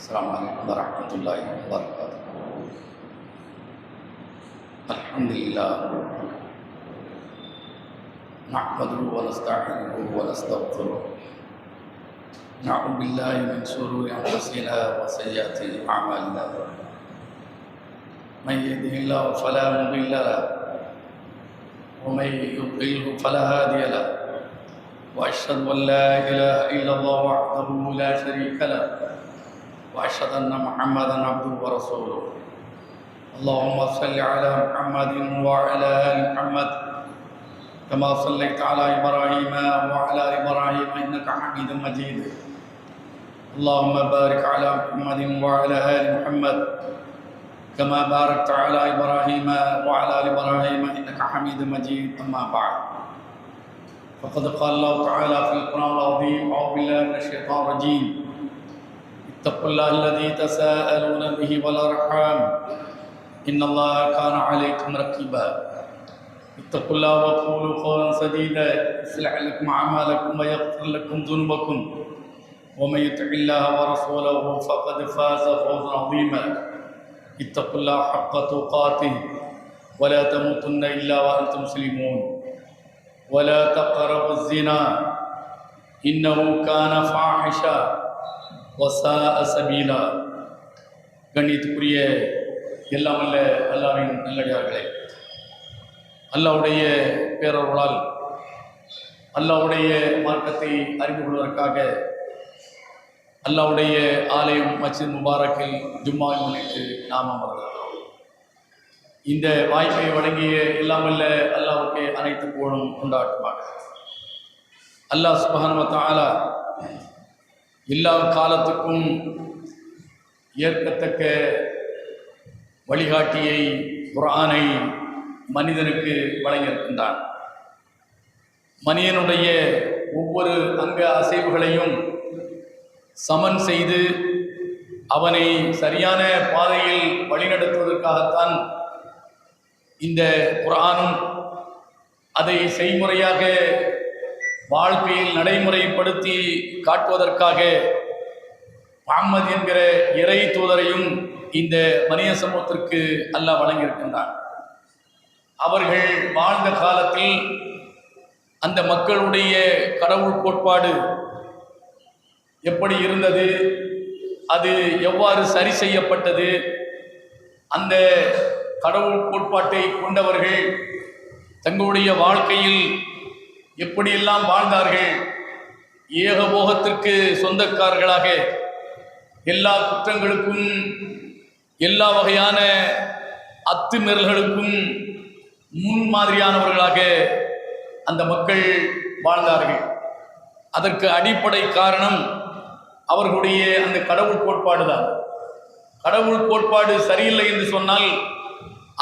السلام عليكم ورحمة الله وبركاته. الحمد لله نحمده ونستعينه ونستغفره، نعوذ بالله من شرور أنفسنا وسيئات أعمالنا، من يهده الله فلا مضل له ومن يضلل فلا هادي له، وأشهد أن لا إله إلا الله وحده لا شريك له، وأشهد أن محمدا عبده ورسوله. اللهم صل على محمد وعلى آل محمد كما صليت على إبراهيم وعلى آل إبراهيم إنك حميد مجيد. اللهم بارك على محمد وعلى آل محمد كما باركت على إبراهيم وعلى آل إبراهيم إنك حميد مجيد. أما بعد، فقد قال الله تعالى في القرآن العظيم: أعوذ بالله من الشيطان الرجيم، اتقوا الله الذي تساءلون به والأرحام إن الله كان عليكم رقيبا. اتقوا الله وقولوا قولا سديدا يصلح لكم أعمالكم ويغفر لكم ذنوبكم ومن يطع الله ورسوله فقد فاز فوزا عظيما. اتقوا الله حق تقاته ولا تموتن إلا وأنتم مسلمون ولا تقربوا الزنا إنه كان فاحشا وساء سبيلا. கண்ணியத்துக்குரிய எல்லாம் அல்ல அல்லாஹ்வின் நல்லடியார்களே, அல்லாஹ்வுடைய பேரருளால் அல்லாஹ்வுடைய மார்க்கத்தை அறிந்து கொள்வதற்காக அல்லாஹ்வுடைய ஆலயம் மஸ்ஜித் முபாரக்கில் ஜும்மாவை முன்னிட்டு நாம் அமர்ந்தோம். இந்த வாய்ப்பை வழங்கிய எல்லாம் அல்ல அல்லாஹ்வுக்கு அனைத்து புகழும் கொண்டாட்டமாக. அல்லாஹ் சுப்ஹானஹு வ தஆலா எல்லா காலத்துக்கும் ஏற்கத்தக்க வழிகாட்டியை குர்ஆனை மனிதனுக்கு வழங்கியிருக்கின்றான். மனிதனுடைய ஒவ்வொரு அங்க அசைவுகளையும் சமன் செய்து அவனை சரியான பாதையில் வழிநடத்துவதற்காகத்தான் இந்த குர்ஆனும் அதை செய்முறையாக வாழ்க்கையில் நடைமுறைப்படுத்தி காட்டுவதற்காக முஹம்மது என்கிற இறை தூதரையும் இந்த மனித சமூகத்திற்கு அல்லாஹ் வழங்கியிருக்கின்றார். அவர்கள் வாழ்ந்த காலத்தில் அந்த மக்களுடைய கடவுள் கோட்பாடு எப்படி இருந்தது, அது எவ்வாறு சரி செய்யப்பட்டது, அந்த கடவுள் கோட்பாட்டை கொண்டவர்கள் தங்களுடைய வாழ்க்கையில் எப்படியெல்லாம் வாழ்ந்தார்கள், ஏகபோகத்திற்கு சொந்தக்காரர்களாக எல்லா குற்றங்களுக்கும் எல்லா வகையான அத்துமீறல்களுக்கும் முன்மாதிரியானவர்களாக அந்த மக்கள் வாழ்ந்தார்கள். அதற்கு அடிப்படை காரணம் அவர்களுடைய அந்த கடவுள் கோட்பாடு தான். கடவுள் கோட்பாடு சரியில்லை என்று சொன்னால்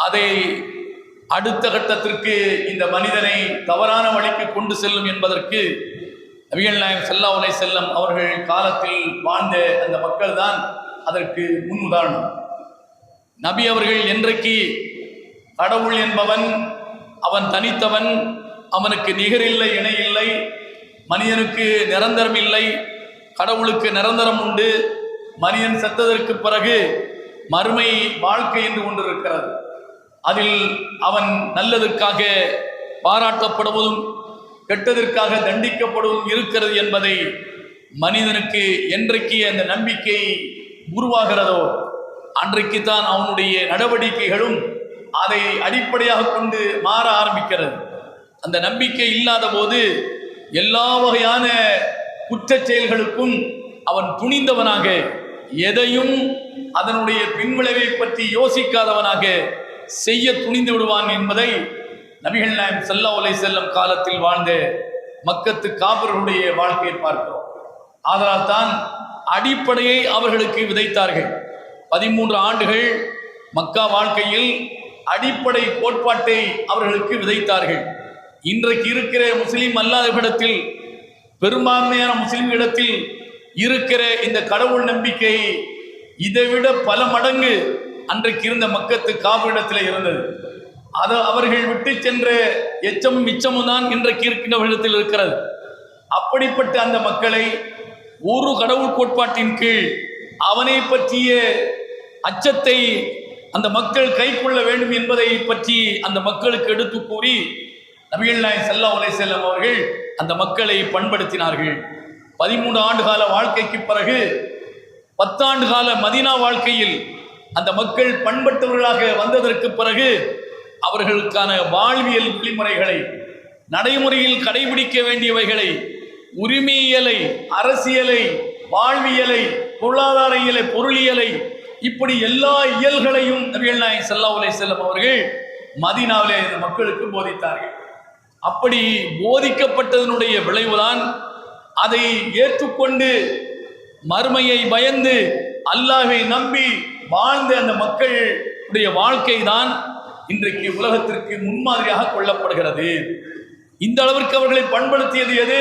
அதை அடுத்த கட்டத்திற்கு இந்த மனிதனை தவறான வழிக்கு கொண்டு செல்லும் என்பதற்கு நபிகள் நாயகம் ஸல்லல்லாஹு அலைஹி வஸல்லம் அவர்கள் காலத்தில் வாழ்ந்த அந்த மக்கள் தான் அதற்கு முன் உதாரணம். நபி அவர்கள் என்றைக்கு கடவுள் என்பவன் அவன் தனித்தவன், அவனுக்கு நிகரில்லை, இணையில்லை, மனிதனுக்கு நிரந்தரம் இல்லை, கடவுளுக்கு நிரந்தரம் உண்டு, மனிதன் செத்ததற்கு பிறகு மறுமை வாழ்க்கை என்று ஒன்று இருக்கிறது, அதில் அவன் நல்லதற்காக பாராட்டப்படுவதும் கெட்டதற்காக தண்டிக்கப்படுவதும் இருக்கிறது என்பதை மனிதனுக்கு என்றைக்கு அந்த நம்பிக்கை உருவாகிறதோ அன்றைக்குத்தான் அவனுடைய நடவடிக்கைகளும் அதை அடிப்படையாக கொண்டு மாற ஆரம்பிக்கிறது. அந்த நம்பிக்கை இல்லாத போது எல்லா வகையான குற்றச் செயல்களுக்கும் அவன் துணிந்தவனாக, எதையும் அதனுடைய பின்விளைவை பற்றி யோசிக்காதவனாக செய்ய துணிந்து விடுவான் என்பதை நபிகள் நாயகம் ஸல்லல்லாஹு அலைஹி வஸல்லம் காலத்தில் வாழ்ந்த மக்கத்து காபிர்களுடைய வாழ்க்கையை பார்க்கிறோம். ஆதலால் தான் அடிப்படையை அவர்களுக்கு விதைத்தார்கள். 13 ஆண்டுகள் மக்கா வாழ்க்கையில் அடிப்படை கோட்பாட்டை அவர்களுக்கு விதைத்தார்கள். இன்றைக்கு இருக்கிற முஸ்லிம் அல்லாதவரிடத்தில், பெரும்பான்மையான முஸ்லிம்களிடத்தில் இருக்கிற இந்த கடவுள் நம்பிக்கை இதைவிட பல மடங்கு அன்றைக்கு இருந்த மக்கத்து காபிரிடத்தில் இருந்தது. அது அவர்கள் விட்டு சென்ற எச்சமும் மிச்சமும் தான் இன்றைக்கு இருக்கின்றவர்களிடத்தில் இருக்கிறது. அப்படிப்பட்ட அந்த மக்களை ஒரு கடவுள் கோட்பாட்டின் கீழ் அவனை பற்றிய அச்சத்தை அந்த மக்கள் கைக்கொள்ள வேண்டும் என்பதை பற்றி அந்த மக்களுக்கு எடுத்து கூறி நபிகள் நாயகம் ஸல்லல்லாஹு அலைஹி வஸல்லம் அவர்கள் அந்த மக்களை பண்படுத்தினார்கள். 13 ஆண்டு கால வாழ்க்கைக்கு பிறகு 10 ஆண்டு கால மதீனா வாழ்க்கையில் அந்த மக்கள் பண்பட்டவர்களாக வந்ததற்கு பிறகு அவர்களுக்கான வாழ்வியல் வழிமுறைகளை, நடைமுறையில் கடைபிடிக்க வேண்டியவைகளை, உரிமையியலை, அரசியலை, வாழ்வியலை, பொருளாதார இயலை, பொருளியலை, இப்படி எல்லா இயல்களையும் நபிகள் நாயகம் ஸல்லல்லாஹு அலைஹி வஸல்லம் அவர்கள் மதீனாவிலே இந்த மக்களுக்கு போதித்தார்கள். அப்படி போதிக்கப்பட்டதனுடைய விளைவுதான் அதை ஏற்றுக்கொண்டு மறுமையை பயந்து அல்லாஹ்வை நம்பி வாழ்ந்த அந்த மக்களுடைய வாழ்க்கை தான் இன்றைக்கு உலகத்திற்கு முன்மாதிரியாக கொள்ளப்படுகிறது. இந்த அளவிற்கு அவர்களை பண்படுத்தியது எது?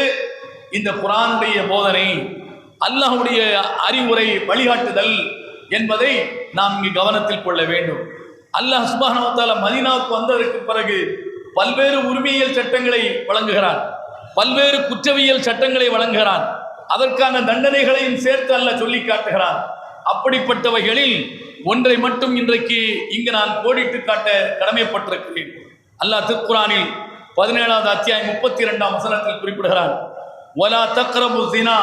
இந்த குர்ஆனுடைய போதனை, அல்லாஹ்வுடைய அறிவுரை, வழிகாட்டுதல் என்பதை நாம் இங்கு கவனத்தில் கொள்ள வேண்டும். அல்லாஹ் சுப்ஹானஹு வ தஆலா மதீனாவுக்கு வந்ததற்கு பிறகு பல்வேறு உரிமையியல் சட்டங்களை வழங்குகிறான், பல்வேறு குற்றவியல் சட்டங்களை வழங்குகிறான், அதற்கான தண்டனைகளையும் சேர்த்து அல்லாஹ் சொல்லி காட்டுகிறான். அப்படிப்பட்டவைகளில் ஒன்றை மட்டும் இன்றைக்கு இங்கு நான் கோடிட்டு காட்ட கடமைப்பட்டிருக்கிறேன். அல்லாஹ் திருக்குர்ஆனில் 17வது அத்தியாயம் 32ஆம் வசனத்தில் குறிப்பிடுகிறான், வலா தக்ரபு ஸினா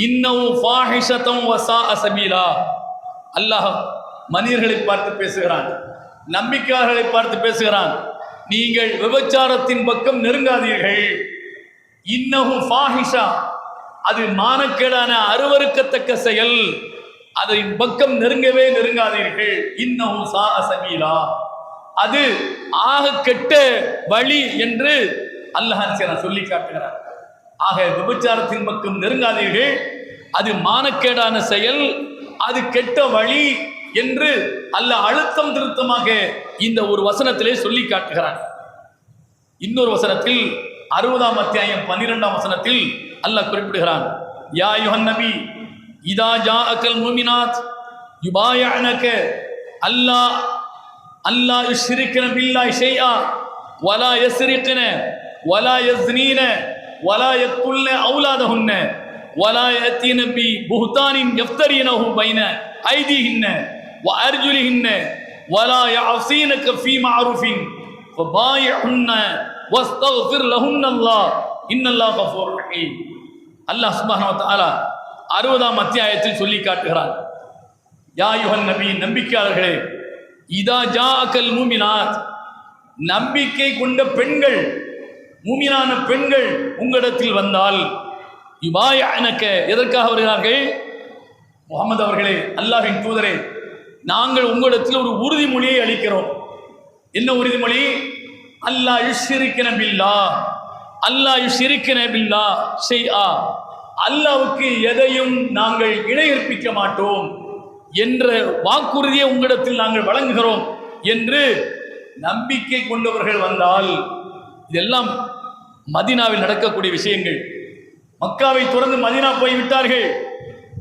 இன்னஹு ஃபாஹிஷத்துன் வ ஸாஅ ஸபீலா. அல்லாஹ் மனிதர்களை பார்த்து பேசுகிறான், நம்பிக்கையாளர்களை பார்த்து பேசுகிறான், நீங்கள் விபச்சாரத்தின் பக்கம் நெருங்காதீர்கள். இன்னஹு ஃபாஹிஷா, அது மானக்கேடான அருவருக்கத்தக்க செயல், அதன் பக்கம் நெருங்கவே நெருங்காதீர்கள். இன்னஹு ஸாஅ ஸபீலா, அது ஆக கெட்ட வழி என்று அல்லாஹ் சொல்லி காட்டுகிறார். ஆக விபச்சாரத்தின் பக்கம் நெருங்காதீர்கள், அது மானக்கேடான செயல், அது கெட்ட வழி என்று அல்லாஹ் அழுத்தம் திருத்தமாக இந்த ஒரு வசனத்திலே சொல்லி காட்டுகிறான். இன்னொரு வசனத்தில் 60ஆம் அத்தியாயம் 12ஆம் வசனத்தில் அல்லாஹ் குறிப்பிடுகிறான், யா அய்யுஹன் நபி இதா ஜாஅக்கல் முஃமினாத் யுபாயிஅனக அல்லா யுஷ்ரிக்ன பில்லாஹி ஷைஆ வலா யஸ்ரிக்ன வலா யஸ்னீன வலா யக்துல்ன அவுலாதஹுன்ன வலா யத்தீன பி புஹ்தானின் யஃப்தரீனஹு பைன ஐதீஹின்ன வ அர்ஜுலிஹின்ன வலா யஅஸீனக ஃபீ மஅரூஃபின் ஃபபாயிஹுன்ன வஸ்தக்ஃபிர் லஹுன்னல்லாஹ் இன்னல்லாஹ கஃபூருர் ரஹீம். அல்லாஹ் சுப்ஹானஹு வ தஆலா 60ஆம் அத்தியாயத்தில் சொல்லி காட்டுகிறான், யா அய்யுஹன் நபி, நம்பிக்கையாளர்களே, இதா ஜாஅக்கல் முஃமினாத், நம்பிக்கை கொண்ட பெண்கள், மூமினான பெண்கள் உங்களிடத்தில் வந்தால், யுபாயிஅனக, எதற்காக வருகிறார்கள்? முஹம்மது அவர்களே, அல்லாஹ்வின் தூதரே, நாங்கள் உங்களிடத்தில் ஒரு உறுதிமொழியை அளிக்கிறோம். என்ன உறுதிமொழி? அல்லா யுஷ்ரிக்ன பில்லாஹ், அல்லா யுஷ்ரிக்ன பில்லாஹ் ஷைஆ, அல்லாஹ்வுக்கு எதையும் நாங்கள் இணை கற்பிக்க மாட்டோம் என்ற வாக்குறுதியை உங்களிடத்தில் நாங்கள் வழங்குகிறோம் என்று நம்பிக்கை கொண்டவர்கள் வந்தால், இதெல்லாம் மதீனாவில் நடக்கக்கூடிய விஷயங்கள். மக்காவை தொடர்ந்து மதீனா போய்விட்டார்கள்,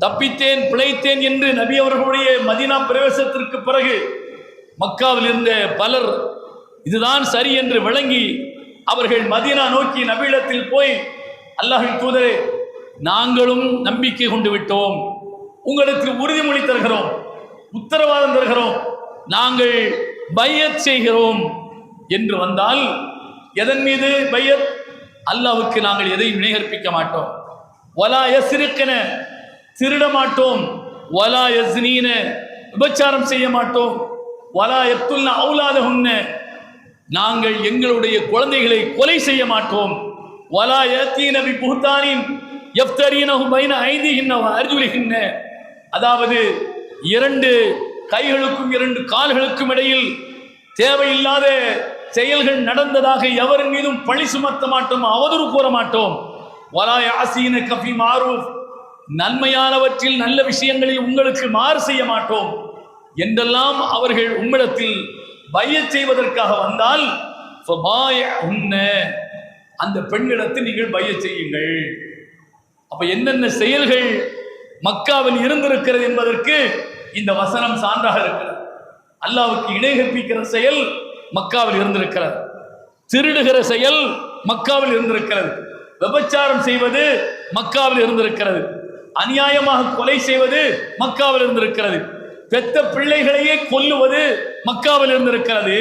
தப்பித்தேன் பிழைத்தேன் என்று நபி அவர்களுடைய மதீனா பிரவேசத்திற்கு பிறகு மக்காவில் இருந்த பலர் இதுதான் சரி என்று விளங்கி அவர்கள் மதீனா நோக்கி நபியிடத்தில் போய், அல்லாஹ்வின் தூதரே, நாங்களும் நம்பிக்கை கொண்டு விட்டோம், உங்களிடத்தில் உறுதிமொழி தருகிறோம், உத்தரவாதம் தருகிறோம், நாங்கள் பையத் செய்கிறோம் என்று வந்தால், எதன் மீது பையத்? அல்லாஹ்வுக்கு நாங்கள் எதையும் இணை கற்பிக்க மாட்டோம், வலா யஸ்ரிக்ன, திருட மாட்டோம், வலா யஸ்னீன, விபச்சாரம் செய்ய மாட்டோம், வலா யக்துல்ன அவுலாதஹுன்ன, நாங்கள் எங்களுடைய குழந்தைகளை கொலை செய்ய மாட்டோம், வலா யத்தீன பி புஹ்தானின் யஃப்தரீனஹு பைன ஐதீஹின்ன வ அர்ஜுலிஹின்ன, அதாவது 2 கைகளுக்கும் 2 கால்களுக்கும் இடையில் தேவையில்லாத செயல்கள் நடந்ததாக எவரின் மீதும் பழி சுமத்த மாட்டோம், அவதூறு கூற மாட்டோம், வலா யாஸீனக ஃபீ மஅரூஃப், நன்மையானவற்றில் நல்ல விஷயங்களில் உங்களுக்கு மாறு செய்ய மாட்டோம் என்றெல்லாம் அவர்கள் உம்மிடத்தில் பையத் செய்வதற்காக வந்தால், ஃபபாயிஹுன்ன, அந்த பெண்ணிடத்தில் நீங்கள் பையத் செய்யுங்கள். அப்ப என்னென்ன செயல்கள் மக்காவில் இருந்திருக்கிறது என்பதற்கு இந்த வசனம் சான்றாக இருக்கிறது. அல்லாஹ்வுக்கு இணை கற்பிக்கிற செயல் மக்காவில் இருந்திருக்கிறது, திருடுகிற செயல் மக்காவில் இருந்திருக்கிறது, விபச்சாரம் செய்வது மக்காவில் இருந்திருக்கிறது. அநியாயமாக கொலை செய்வது மக்காவில் இருந்திருக்கிறது. பெத்த பிள்ளைகளையே கொல்லுவது மக்காவில் இருந்திருக்கிறது.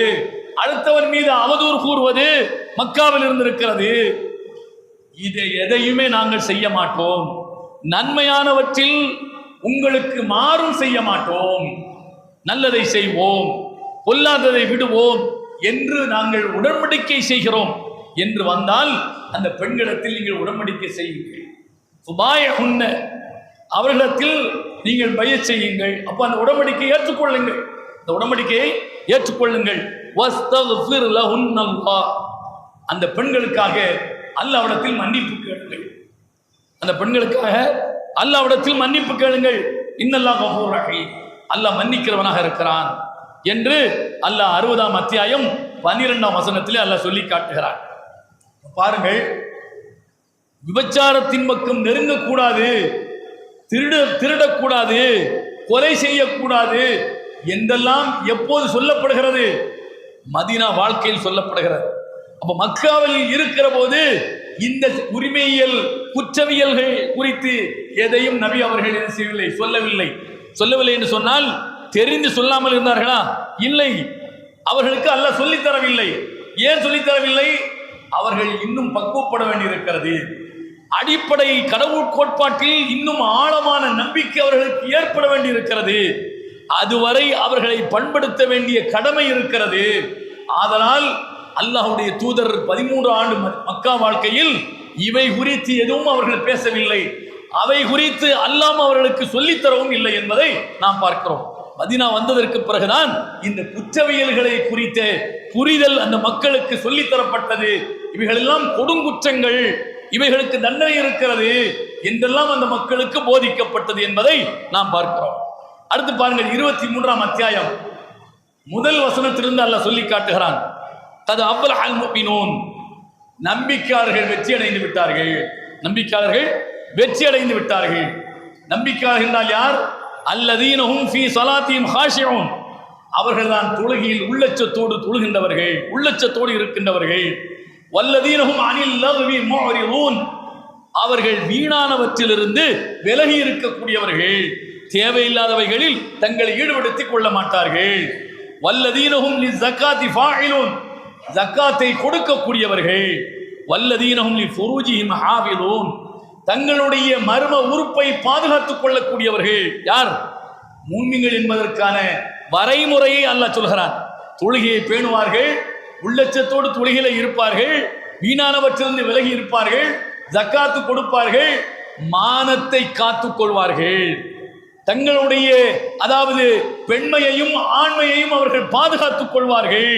அடுத்தவன் மீது அவதூறு கூறுவது மக்காவில் இருந்திருக்கிறது. இதை எதையுமே நாங்கள் செய்ய மாட்டோம். நன்மையானவற்றில் உங்களுக்கு மாறும் செய்ய மாட்டோம். நல்லதை செய்வோம், பொல்லாததை விடுவோம் என்று நாங்கள் உடன்படிக்கை செய்கிறோம் என்று வந்தால் அந்த பெண்களிடத்தில் நீங்கள் உடன்படிக்கை செய்யுங்கள். சுபாயஹுன்ன, அவர்களிடத்தில் நீங்கள் பையத் செய்யுங்கள். அப்போ அந்த உடன்படிக்கையை ஏற்றுக்கொள்ளுங்கள். அந்த உடன்படிக்கையை ஏற்றுக்கொள்ளுங்கள். வஸ்தக்ஃபிர் லஹுன்னல்லாஹ், அந்த பெண்களுக்காக அல்லாஹ்விடத்தில் மன்னிப்பு கேளுங்கள். அந்த பெண்களுக்காக அல்லாஹ்விடத்தில் மன்னிப்பு கேளுங்கள். இன்னல்லாஹ் கஃபூர் ரஹீம், அல்லாஹ் மன்னிக்கிறவனாக இருக்கிறான் என்று அல்லாஹ் 60ஆம் அத்தியாயம் 12ஆம் வசனத்திலே அல்லாஹ் சொல்லி காட்டுகிறான். பாருங்கள், விபச்சாரத்தின் பக்கம் நெருங்கக்கூடாது, திருடக்கூடாது, கொலை செய்யக்கூடாது என்றெல்லாம் எப்போது சொல்லப்படுகிறது? மதீனா வாழ்க்கையில் சொல்லப்படுகிறது. அப்ப மக்காவில் இருக்கிற போது இந்த உரிமையியல் குற்றவியல்கள் குறித்து எதையும் நபி அவர்கள் என்ன செய்யவில்லை, சொல்லவில்லை என்று சொன்னால் தெரிந்து சொல்லாமல் இருந்தார்களா? இல்லை, அவர்களுக்கு அல்லாஹ் சொல்லித் தரவில்லை. ஏன் சொல்லித் தரவில்லை? அவர்கள் இன்னும் பக்குவப்பட வேண்டியிருக்கிறது. அடிப்படை கடவுள் கோட்பாட்டில் இன்னும் ஆழமான நம்பிக்கை அவர்களுக்கு ஏற்பட வேண்டியிருக்கிறது. அதுவரை அவர்களை பண்படுத்த வேண்டிய கடமை இருக்கிறது. ஆதலால் அல்லாஹ்வுடைய தூதர் 13 ஆண்டு மக்கா வாழ்க்கையில் இவை குறித்து எதுவும் அவர்கள் பேசவில்லை. அவை குறித்து அல்லாஹ் அவர்களுக்கு சொல்லித்தரவும் இல்லை என்பதை நாம் பார்க்கிறோம். மதீனா வந்ததற்கு பிறகுதான் இந்த குற்றவியல்களை குறித்த புரிதல் அந்த மக்களுக்கு சொல்லித்தரப்பட்டது. இவைகளெல்லாம் கொடுங்குற்றங்கள், இவைகளுக்கு தண்டனை இருக்கிறது என்றெல்லாம் அந்த மக்களுக்கு போதிக்கப்பட்டது என்பதை நாம் பார்க்கிறோம். அடுத்து பாருங்கள், 23ஆம் அத்தியாயம் முதல் வசனத்திலிருந்து அல்லாஹ் சொல்லி காட்டுகிறான். கத் அஃப்லஹல் முஃமினூன், நம்பிக்கையாளர்கள் வெற்றி அடைந்து விட்டார்கள். நம்பிக்கையாளர்கள் வெற்றி அடைந்து விட்டார்கள். நம்பிக்கையாளர்கள் என்றால் யார்? அல்லதீன ஹும் ஃபீ ஸலாத்திஹிம் ஹாஷிஊன், அவர்கள்தான் தொழுகையில் உள்ளச்சத்தோடு தொழுகின்றவர்கள், உள்ளச்சத்தோடு இருக்கின்றவர்கள். வல்லதீன ஹும் அனில் லக்வி முஅரிதூன், அவர்கள் வீணானவற்றிலிருந்து விலகி இருக்கக்கூடியவர்கள், தேவையில்லாதவைகளில் தங்களை ஈடுபடுத்திக் கொள்ள மாட்டார்கள். வல்லதீன ஹும் லிஸகாத்தி ஃபாயிலூன், ஜக்காத்தை கொடுக்கக்கூடியவர்கள். வல்லதீன ஹும் லிஃபுரூஜிஹிம் ஹாஃபிலூன், தங்களுடைய மர்ம உறுப்பை பாதுகாத்துக் கொள்ளக்கூடியவர்கள். யார்? மூமின்கள் என்பதற்கான வரைமுறையை அல்லாஹ் சொல்கிறான். தொழுகையை பேணுவார்கள், உள்ளச்சத்தோடு தொழுகையில இருப்பார்கள், வீணானவற்றிலிருந்து விலகி இருப்பார்கள், ஜக்காத்து கொடுப்பார்கள், மானத்தை காத்துக் கொள்வார்கள். தங்களுடைய அதாவது பெண்மையையும் ஆண்மையையும் அவர்கள் பாதுகாத்துக் கொள்வார்கள்.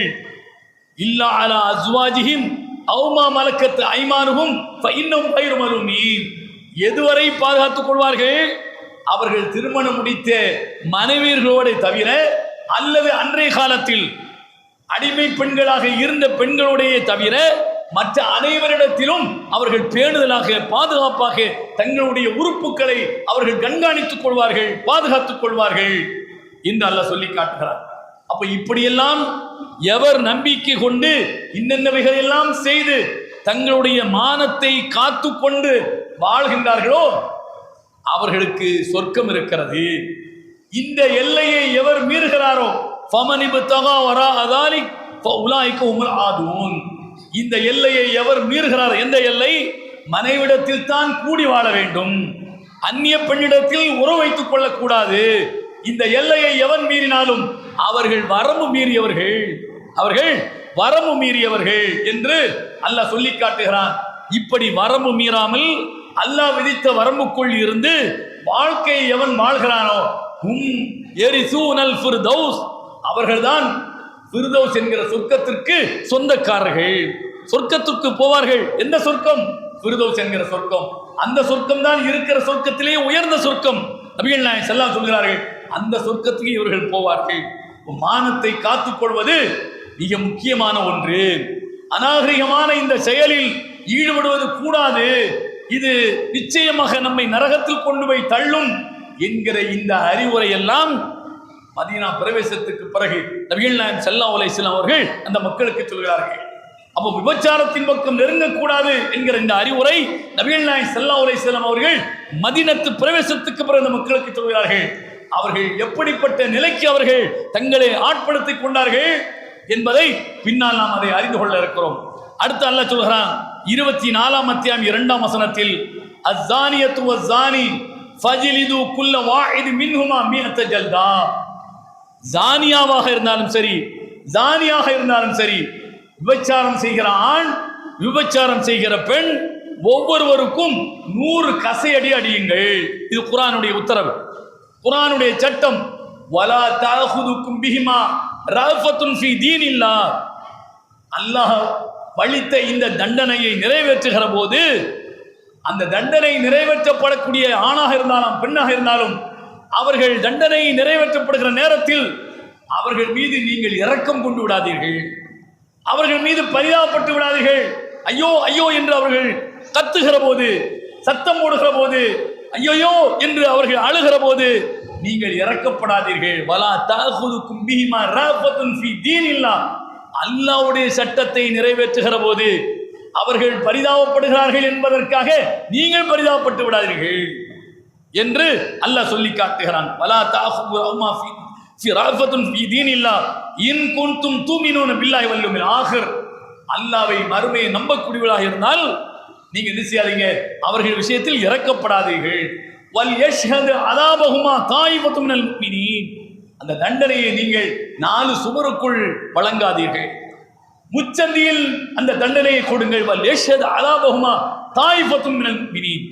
இல்லா அலா அஸ்வாஜிஹிம் அவ்மா மலக்கத் ஐமானுஹும் ஃபஇன்னஹும் கைரு மலூமீன், எதுவரை பாதுகாத்துக் கொள்வார்கள்? அவர்கள் திருமணம் முடித்த மனைவியர்களோடு தவிர, அல்லது அன்றைய காலத்தில் அடிமை பெண்களாக இருந்த பெண்களுடைய தவிர மற்ற அனைவரிடத்திலும் அவர்கள் பேணுதலாக பாதுகாப்பாக தங்களுடைய உறுப்புகளை அவர்கள் கண்காணித்துக் கொள்வார்கள், பாதுகாத்துக் கொள்வார்கள் என்று அல்லாஹ் சொல்லி காட்டுகிறார். அப்ப இப்படியெல்லாம் எவர் நம்பிக்கை கொண்டு இன்னென்னவைகள் எல்லாம் செய்து தங்களுடைய மானத்தை காத்து கொண்டு வாழ்கின்றார்களோ அவர்களுக்கு சொர்க்கம் இருக்கிறது. இந்த எல்லையை எவர் மீறுகிறாரோ இந்த எல்லையை எவர் மீறுகிறார்? எந்த எல்லை? மனைவிடத்தில் தான் கூடி வாழ வேண்டும், அந்நிய பெண்ணிடத்தில் உறவு வைத்துக் கொள்ளக்கூடாது. இந்த எல்லையை எவன் மீறினாலும் அவர்கள் வரம்பு மீறியவர்கள், அவர்கள் வரம்பு மீறியவர்கள் என்று அல்லாஹ் சொல்லி காட்டுகிறான். இப்படி வரம்பு மீறாமல் அல்லாஹ் விதித்த வரம்புக்குள் இருந்து வாழ்க்கையை எவன் வாழ்கிறானோ ஹும் எரிசூனல் ஃபிர்தௌஸ், அவர்கள்தான் ஃபிர்தௌஸ் என்கிற சொர்க்கத்திற்கு சொந்தக்காரர்கள். சொர்க்கத்திற்கு போவார்கள். எந்த சொர்க்கம்? ஃபிர்தௌஸ் என்கிற சொர்க்கம். அந்த சொர்க்கம் தான் இருக்கிற சொர்க்கத்திலேயே உயர்ந்த சொர்க்கம். நபிகள் நாயகம் ஸல்லல்லாஹு அலைஹி வஸல்லம் சொல்கிறார்கள், அந்த சொர்க்கத்துக்கு இவர்கள் போவார்கள். மானத்தை காத்துக்கொள்வது மிக முக்கியமான ஒன்று. அநாகரிகமான இந்த செயலில் ஈடுபடுவது கூடாது. இது நிச்சயமாக நம்மை நரகத்தில் கொண்டு போய் தள்ளும் என்கிற இந்த அறிவுரை எல்லாம் மதீனா பிரவேசத்துக்கு பிறகு நபிகள் நாயகம் ஸல்லல்லாஹு அலைஹி வஸல்லம் அவர்கள் அந்த மக்களுக்கு சொல்கிறார்கள். அப்போ விபச்சாரத்தின் பக்கம் நெருங்கக்கூடாது என்கிற இந்த அறிவுரை நபிகள் நாயகம் ஸல்லல்லாஹு அலைஹி வஸல்லம் அவர்கள் மதீனத்து பிரவேசத்துக்கு பிறகு அந்த மக்களுக்கு சொல்கிறார்கள். அவர்கள் எப்படிப்பட்ட நிலைக்கு அவர்கள் தங்களை ஆட்படுத்திக் கொண்டார்கள் என்பதை பின்னால் நாம் அதை அறிந்து கொள்ள இருக்கிறோம். அடுத்து அல்லாஹ் சொல்கிறான் 24ஆம் அத்தியாயம் 2ஆம் வசனத்தில், அஸ்ஸானியத்து வஸ்ஸானி ஃபஜ்லிது குல்ல வாஹித் மின்ஹுமா மிஅத ஜல்தா. ஜானியாவாக இருந்தாலும் சரி, ஜானியாக இருந்தாலும் சரி, விபச்சாரம் செய்கிற ஆண், விபச்சாரம் செய்கிற பெண் ஒவ்வொருவருக்கும் 100 கசையடி அடியுங்கள். இது குர்ஆனுடைய உத்தரவு, குர்ஆனுடைய சட்டம். வலா தஅஹுதுக்கும் பிஹிமா ரஃபத்துன் ஃபீ தீனில்லாஹ். அல்லாஹ் வலித்த இந்த தண்டனையை நிறைவேற்றுகிற போது, அந்த தண்டனை நிறைவேற்றப்படக்கூடிய ஆணாக இருந்தாலும் பெண்ணாக இருந்தாலும் அவர்கள் தண்டனை நிறைவேற்றப்படுகிற நேரத்தில் அவர்கள் மீது நீங்கள் இரக்கம் கொண்டு விடாதீர்கள், அவர்கள் மீது பரிதாபப்பட்டு விடாதீர்கள். ஐயோ ஐயோ என்று அவர்கள் கத்துகிற போது, சத்தம் போடுகிற போது, ஐயோயோ என்று அவர்கள் அழுகிற போது நீங்கள் இறக்கப்படாதீர்கள். வலா தஅஹுதுக்கும் பிஹிமா ரஃபத்துன் ஃபீ தீனில்லாஹ். அல்லாஹ்வுடைய சட்டத்தை நிறைவேற்றுகிற போது அவர்கள் பரிதாபப்படுகிறார்கள் என்பதற்காக நீங்கள் பரிதாபப்பட்டு விடாதீர்கள் என்று அல்லாஹ் சொல்லி காட்டுகிறான். வலா தஅஹுதுமா ஃபீ ரஃபத்துன் ஃபீ தீனில்லாஹ் இன் குன்தும் துமினூன பில்லாஹி வல் யௌமில் ஆகிர். அல்லாஹ்வை மறுமையை நம்பக்கூடியவர்களாக இருந்தால் நீங்க என்ன செய்யாதீங்க, அவர்கள் விஷயத்தில் இறக்கப்படாதீர்கள். வல் யஷ்ஹது அதாபஹுமா தாயிஃபத்தும் மினல் முஃமினீன். அந்த தண்டனையை நீங்கள் 4 சுவருக்குள் வழங்காதீர்கள், முச்சந்தியில் அந்த தண்டனையை கொடுங்கள். வல் யஷ்ஹது அதாபஹுமா தாயிஃபத்தும் மினல் முஃமினீன்.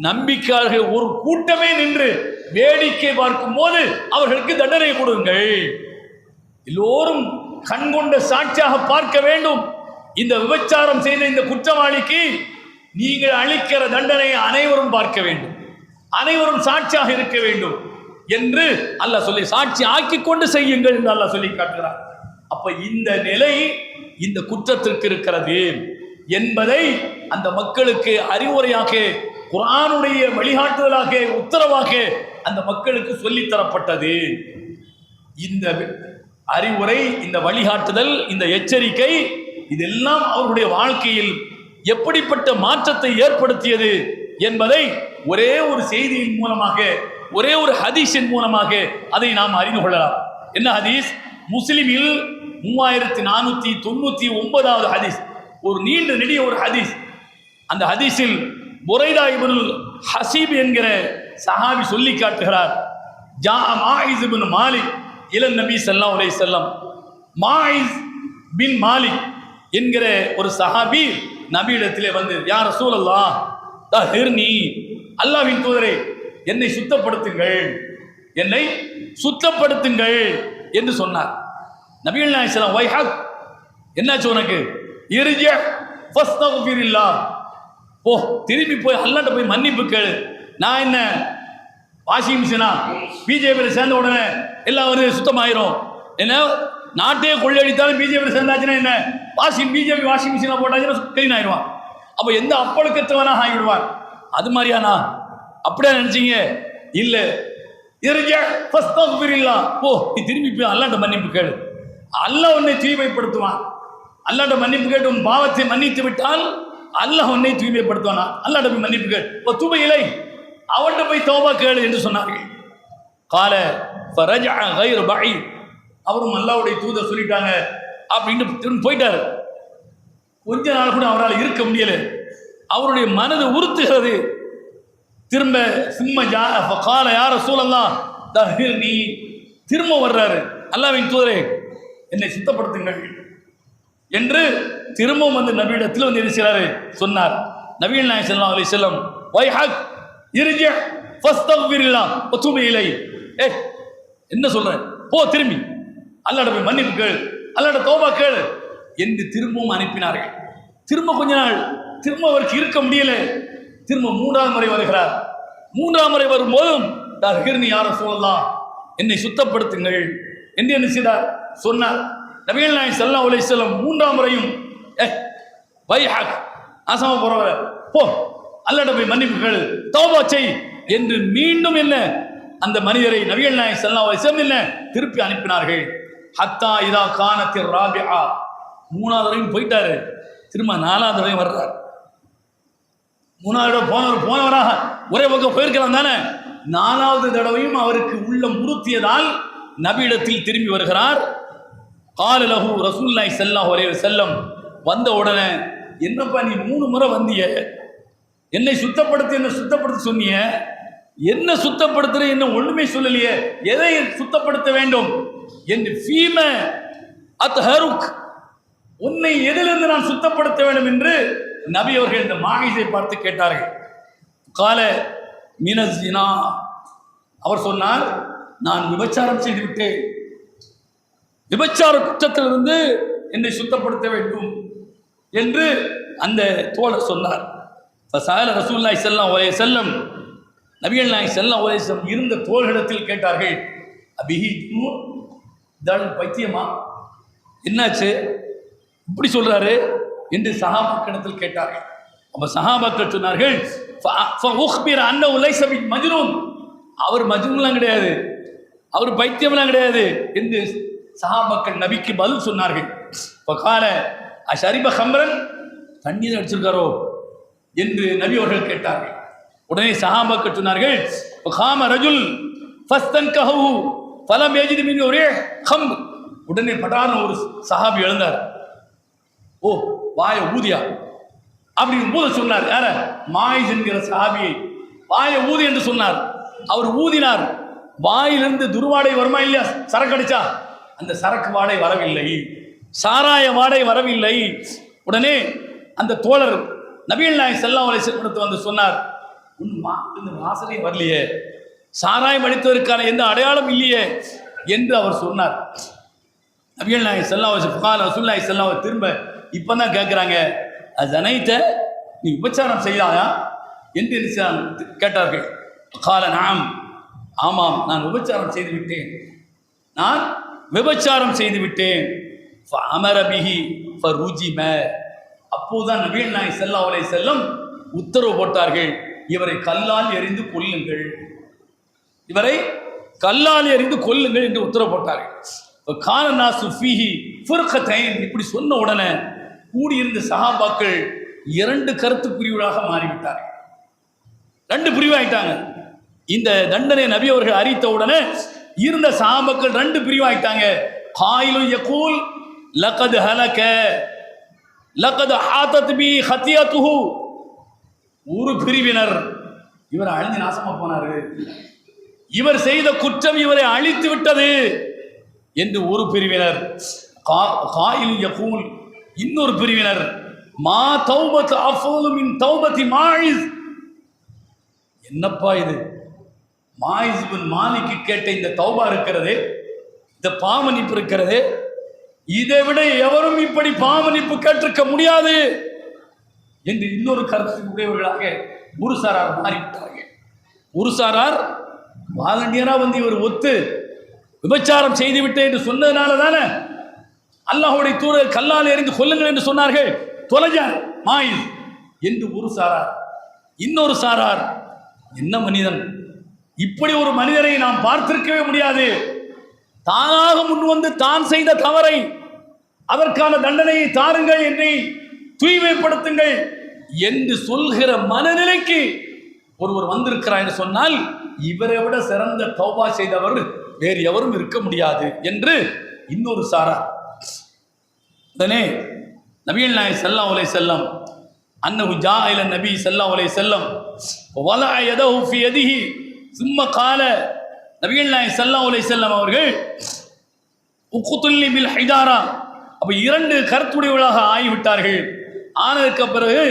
நம்பிக்கையாளர்கள் ஒரு கூட்டமே நின்று வேடிக்கை பார்க்கும் போது அவர்களுக்கு தண்டனை கொடுங்கள். எல்லோரும் கண்கொண்ட சாட்சியாக பார்க்க வேண்டும். இந்த விபச்சாரம் செய்த இந்த குற்றவாளிக்கு நீங்கள் அளிக்கிற தண்டனையை அனைவரும் பார்க்க வேண்டும், அனைவரும் சாட்சியாக இருக்க வேண்டும் என்று அல்லாஹ் சொல்லி, சாட்சி ஆக்கி கொண்டு செய்யுங்கள் என்று அல்லாஹ் சொல்லி காட்டுகிறார். அப்ப இந்த நிலை இந்த குற்றத்திற்கு இருக்கிறது என்பதை அந்த மக்களுக்கு அறிவுரையாக, குர்ஆனுடைய வழிகாட்டுதலாக, உத்தரவாக அந்த மக்களுக்கு சொல்லித்தரப்பட்டது. இந்த அறிவுரை, இந்த வழிகாட்டுதல், இந்த எச்சரிக்கை, இதெல்லாம் அவர்களுடைய வாழ்க்கையில் எப்படிப்பட்ட மாற்றத்தை ஏற்படுத்தியது என்பதை ஒரே ஒரு செய்தியின் மூலமாக, ஒரே ஒரு ஹதீஸின் மூலமாக அதை நாம் அறிந்து கொள்ளலாம். என்ன ஹதீஸ்? முஸ்லிமில் 3499வது ஹதீஸ், ஒரு நீண்ட நெடிய ஒரு ஹதீஸ். அந்த ஹதீஸில் புரைதா இப்னுல் ஹசீப் என்கிற சஹாபி சொல்லி காட்டுகிறார், ஜா மாயிஸ் இப்னு மாலிக் இலன் நபி ஸல்லல்லாஹு அலைஹி வஸல்லம். மாயிஸ் பின் மாலிக் என்கிற ஒரு சஹாபி நபியிடத்திலே வந்து, யா ரசூலல்லாஹ் தஹிர்னி, அல்லாஹ்வின் தூதரே என்னை சுத்தப்படுத்துங்கள், என்னை சுத்தப்படுத்துங்கள் என்று சொன்னார். நபிகள் நாயகம் ஸல்லல்லாஹு அலைஹி வஸல்லம், வைஹக், என்னாச்சு உனக்கு? இர்ஜி ஃபஸ்தக்ஃபிரில்லாஹ், போ திரும்பி போய் அல்லாஹ்ட்ட போய் மன்னிப்பு கேளு. நான் என்ன வாஷிங் மிஷினா? பிஜேபியில் சேர்ந்த உடனே எல்லாம் வந்து சுத்தமாயிரும். என்ன நாட்டையே கொள்ளையடித்தாலும் பிஜேபியில் சேர்ந்தாச்சுன்னா என்ன, பிஜேபி வாஷிங் மிஷினை போட்டாச்சுன்னா கிளீன் ஆயிடுவான். அப்போ எந்த அப்பழுக்கத்தவனாக ஆகிவிடுவான். அது மாதிரியானா? அப்படியே நினைச்சீங்க? இல்லை. போ நீ திரும்பி போய் அல்லாஹ்ட்ட மன்னிப்பு கேளு, அல்லாஹ் உன்னை தூய்மைப்படுத்துவான். அல்லாஹ்ட்ட மன்னிப்பு கேட்டு உன் பாவத்தை மன்னித்து விட்டால் அல்லாஹ் உன்னை தூய்மைப்படுத்துவானா? அல்லாஹ்ட்ட போய் மன்னிப்பு கேள், தூப இலை, அவன்கிட்ட போய் தௌபா கேளு என்று சொன்னார்கள். கால ஃபரஜஅ கைர் பஈத், அவரும் அல்லாஹ்வுடைய தூதர் சொல்லிட்டாங்க அப்படின்னு திரும்ப போயிட்டாரு. கொஞ்ச நாள் கூட அவரால் இருக்க முடியல, அவருடைய மனது உறுத்துகிறது. திரும்ப கால யா ரசூலல்லாஹ் தஹிர்னி, திரும்ப வர்றாரு, அல்லாஹ்வின் தூதரே என்னை சுத்தப்படுத்துங்கள் என்று திரும்பவும் வந்து நபியிடத்தில் வந்து இருக்கிறாரு சொன்னார். நபிகள் நாயகம் ஸல்லல்லாஹு அலைஹி வஸல்லம், வைஹக் இர்ஜி ஃபஸ்தக்ஃபிரில்லாஹ் வ தூபு இலை, என்ன சொல்றேன், போ திரும்பி அல்லாஹ்ட்ட போய் மன்னிப்பு கேள், அல்லாஹ்ட்ட தௌபா கேள் என்று திரும்பவும் அனுப்பினார்கள். திரும்ப கொஞ்ச நாள் திரும்ப அவருக்கு இருக்க முடியல. திரும்ப 3ஆவது முறை வருகிறார். 3ஆம் முறை வரும்போதும் தஹிர்னி யா ரசூலல்லாஹ், என்னை சுத்தப்படுத்துங்கள் என்று என்ன செய்தார் சொன்னார். நபிகள் நாயகம் ஸல்லல்லாஹு அலைஹி வஸல்லம் 3ஆம் முறையும் வைஹக், ஆசமா போறவர போ அல்லாஹ்ட்ட போய் மன்னிப்பு கேளு, தௌபா செய் என்று மீண்டும் என்ன அந்த மனிதரை நபிகள் நாயகம் ஸல்லல்லாஹு அலைஹி வஸல்லம் என்ன திருப்பி அனுப்பினார்கள். ஹத்தா இதா கானத்திர் ராபிஆ, 3வது தடவையும் போயிட்டாரு. திரும்ப 4வது தடவையும் வர்றார். 3வது தடவை போனவராக ஒரே பக்கம் போயிருக்கலாம் தானே. 4வது தடவையும் அவருக்கு உள்ள முறுத்தியதால் நபியிடத்தில் திரும்பி வருகிறார். கால லஹு ரசூலுல்லாஹி ஸல்லல்லாஹு அலைஹி வஸல்லம், வந்த உடனே, என்னப்பா நீ 3 முறை வந்திய, என்னை சுத்தப்படுத்த சொன்னிய, என்ன சுத்தப்படுத்துற, என்ன ஒண்ணுமே சொல்லலையே, எதை சுத்தப்படுத்த வேண்டும் என்று, ஃபீம அத்ஹருக், உன்னை எதிலிருந்து நான் சுத்தப்படுத்த வேண்டும் என்று நபி அவர்கள் இந்த மாயிஸை பார்த்து கேட்டார்கள். கால மினஸ்ஸினா, அவர் சொன்னார், நான் விபச்சாரம் செய்து விட்டேன், விபச்சார குற்றத்திலிருந்து என்னை சுத்தப்படுத்த வேண்டும் என்று அந்த தோழர் சொன்னார். ஃபஸஅல ரசூலுல்லாஹி ஸல்லல்லாஹு அலைஹி வஸல்லம், நபிகள் நாயகம் ஸல்லல்லாஹு அலைஹி வஸல்லம் இருந்த தோழர்களிடத்தில் கேட்டார்கள், அபிஹி ஜுனூன், பைத்தியமா, என்னாச்சு இப்படி சொல்றாரு என்று சஹாபாக்களிடத்தில் கேட்டார்கள். அப்ப சஹாபாக்கள் சொன்னார்கள், ஃபஉக்பிர அன்னஹு லைஸ பிமஜ்னூன், அவர் மஜ்னூன்லாம் கிடையாது, அவர் பைத்தியம்லாம் கிடையாது என்று சஹாபாக்கள் நபிக்கு பதில் சொன்னார்கள். ஃபகால அஷரிப ஹம்ரன், தண்ணீர் அடிச்சிருக்காரோ என்று நபி அவர்கள் கேட்டார்கள். உடனே சஹாபாக்கள் சொன்னார்கள், காம ரஜுல் ஃபஸ்தன்கஹு ஃபலம் யஜித் மின் ஒரே ஹம், உடனே படான ஒரு சஹாபி எழுந்தார். ஓ, வாய ஊதியா அப்படின்னு ஊத சொன்னார். யார? மாயிஸ் என்கிற சஹாபியை வாய ஊதி என்று சொன்னார். அவர் ஊதினார். வாயிலிருந்து துர்வாடை வருமா இல்லையா? சரக்கு அடிச்சா அந்த சரக்கு வாடை வரவில்லை, சாராய வாடை வரவில்லை. உடனே அந்த தோழர் நபிகள் நாயகம் ஸல்லல்லாஹு அலைஹி வஸல்லம் வந்து சொன்னார், இந்த வாசனை வரலையே, சாராயம் அடித்ததற்கான எந்த அடையாளம் இல்லையே என்று அவர் சொன்னார். நபிகள் நாயகம் ஸல்லல்லாஹு அலைஹி வஸல்லம் ரசூலுல்லாஹி ஸல்லல்லாஹு அலைஹி வஸல்லம் திரும்ப இப்பதான் கேட்கிறாங்க, அஸனைத, நீ விபச்சாரம் செய்தாயா என்று கேட்டார்கள். கால நாம், ஆமாம், நான் விபச்சாரம் செய்து விட்டேன், நான் விபச்சாரம் செய்து விட்டேன். அமர பிஹி ஃபருஜிம, அப்போதுதான் நபிகள் நாயகம் ஸல்லல்லாஹு அலைஹி வஸல்லம் உத்தரவு போட்டார்கள், இவரை கல்லால் எறிந்து கொல்லுங்கள், இவரை கல்லால் எறிந்து கொல்லுங்கள் என்று உத்தரவு போட்டார்கள். கான நாசு ஃபீஹி ஃபுர்கத்தைன், இப்படி சொன்ன உடனே கூடியிருந்த சஹாபாக்கள் 2 கருத்து பிரிவுகளாக மாறிவிட்டார்கள். 2 பிரிவாயிட்டாங்க. இந்த தண்டனை நபி அவர்கள் அறிவித்த உடனே இருந்த சஹாபாக்கள் 2 பிரிவாயிட்டாங்க. காயிலு யகூல் லகத் ஹலக லகத் ஹாதத் பி ஹத்தியத்துஹு, ஒரு பிரிவினர், இவர் அழிஞ்சு நாசமா போனாரு, இவர் செய்த குற்றம் இவரை அழித்து விட்டது என்று ஒரு பிரிவினர். காயிலு யகூல், இன்னொரு பிரிவினர், மா தௌபத் அஃபலு மின் தௌபத்தி மாயிஸ், என்னப்பா இது, மாயிஸ் பின் மாலிக்கு கேட்ட இந்த தௌபா இருக்கிறது, இந்த பாவமன்னிப்பு இருக்கிறது, இதை விட எவரும் இப்படி பாவமன்னிப்பு கேட்டிருக்க முடியாது என்று இன்னொரு கருத்து உடையவர்களாக ஒரு சாரார் மாறிவிட்டார்கள். ஒரு சாரார் வாலண்டியரா வந்து இவர் ஒத்து விபச்சாரம் செய்துவிட்டேன் என்று சொன்னதுனால தானே அல்லாஹ்வுடைய தூதர் கல்லால் எறிந்து கொல்லுங்கள் என்று சொன்னார்கள், தொலைஞ்சார் மாயிஸ் என்று ஒரு சாரார். இன்னொரு சாரார், என்ன மனிதன், இப்படி ஒரு மனிதரை நாம் பார்த்திருக்கவே முடியாது, தானாக முன் வந்து தான் செய்த தவறை, அதற்கான தண்டனையை தாருங்கள், என்னை தூய்மைப்படுத்துங்கள் என்று சொல்கிற மனநிலைக்கு ஒருவர் வந்திருக்கிறார் என்று சொன்னால், இவரை விட சிறந்த தௌபா செய்தவர் வேறு எவரும் இருக்க முடியாது என்று இன்னொரு சாரார். உடனே நபிகள் நாயகம் ஸல்லல்லாஹு அலைஹி வஸல்லம் அன்னஹு ஜாஅ இல நபி ஸல்லல்லாஹு அலைஹி வஸல்லம் வலஅ யதஹு ஃபீ யதிஹி ثم قال, நபிகள் நாயகம் ஸல்லல்லாஹு அலைஹி வஸல்லம் அவர்கள் உக்துல்லி பில் ஹிஜாரா, அப்ப 2 கருத்துடையவர்களாக ஆகிவிட்டார்கள். ஆனதுக்கு பிறகு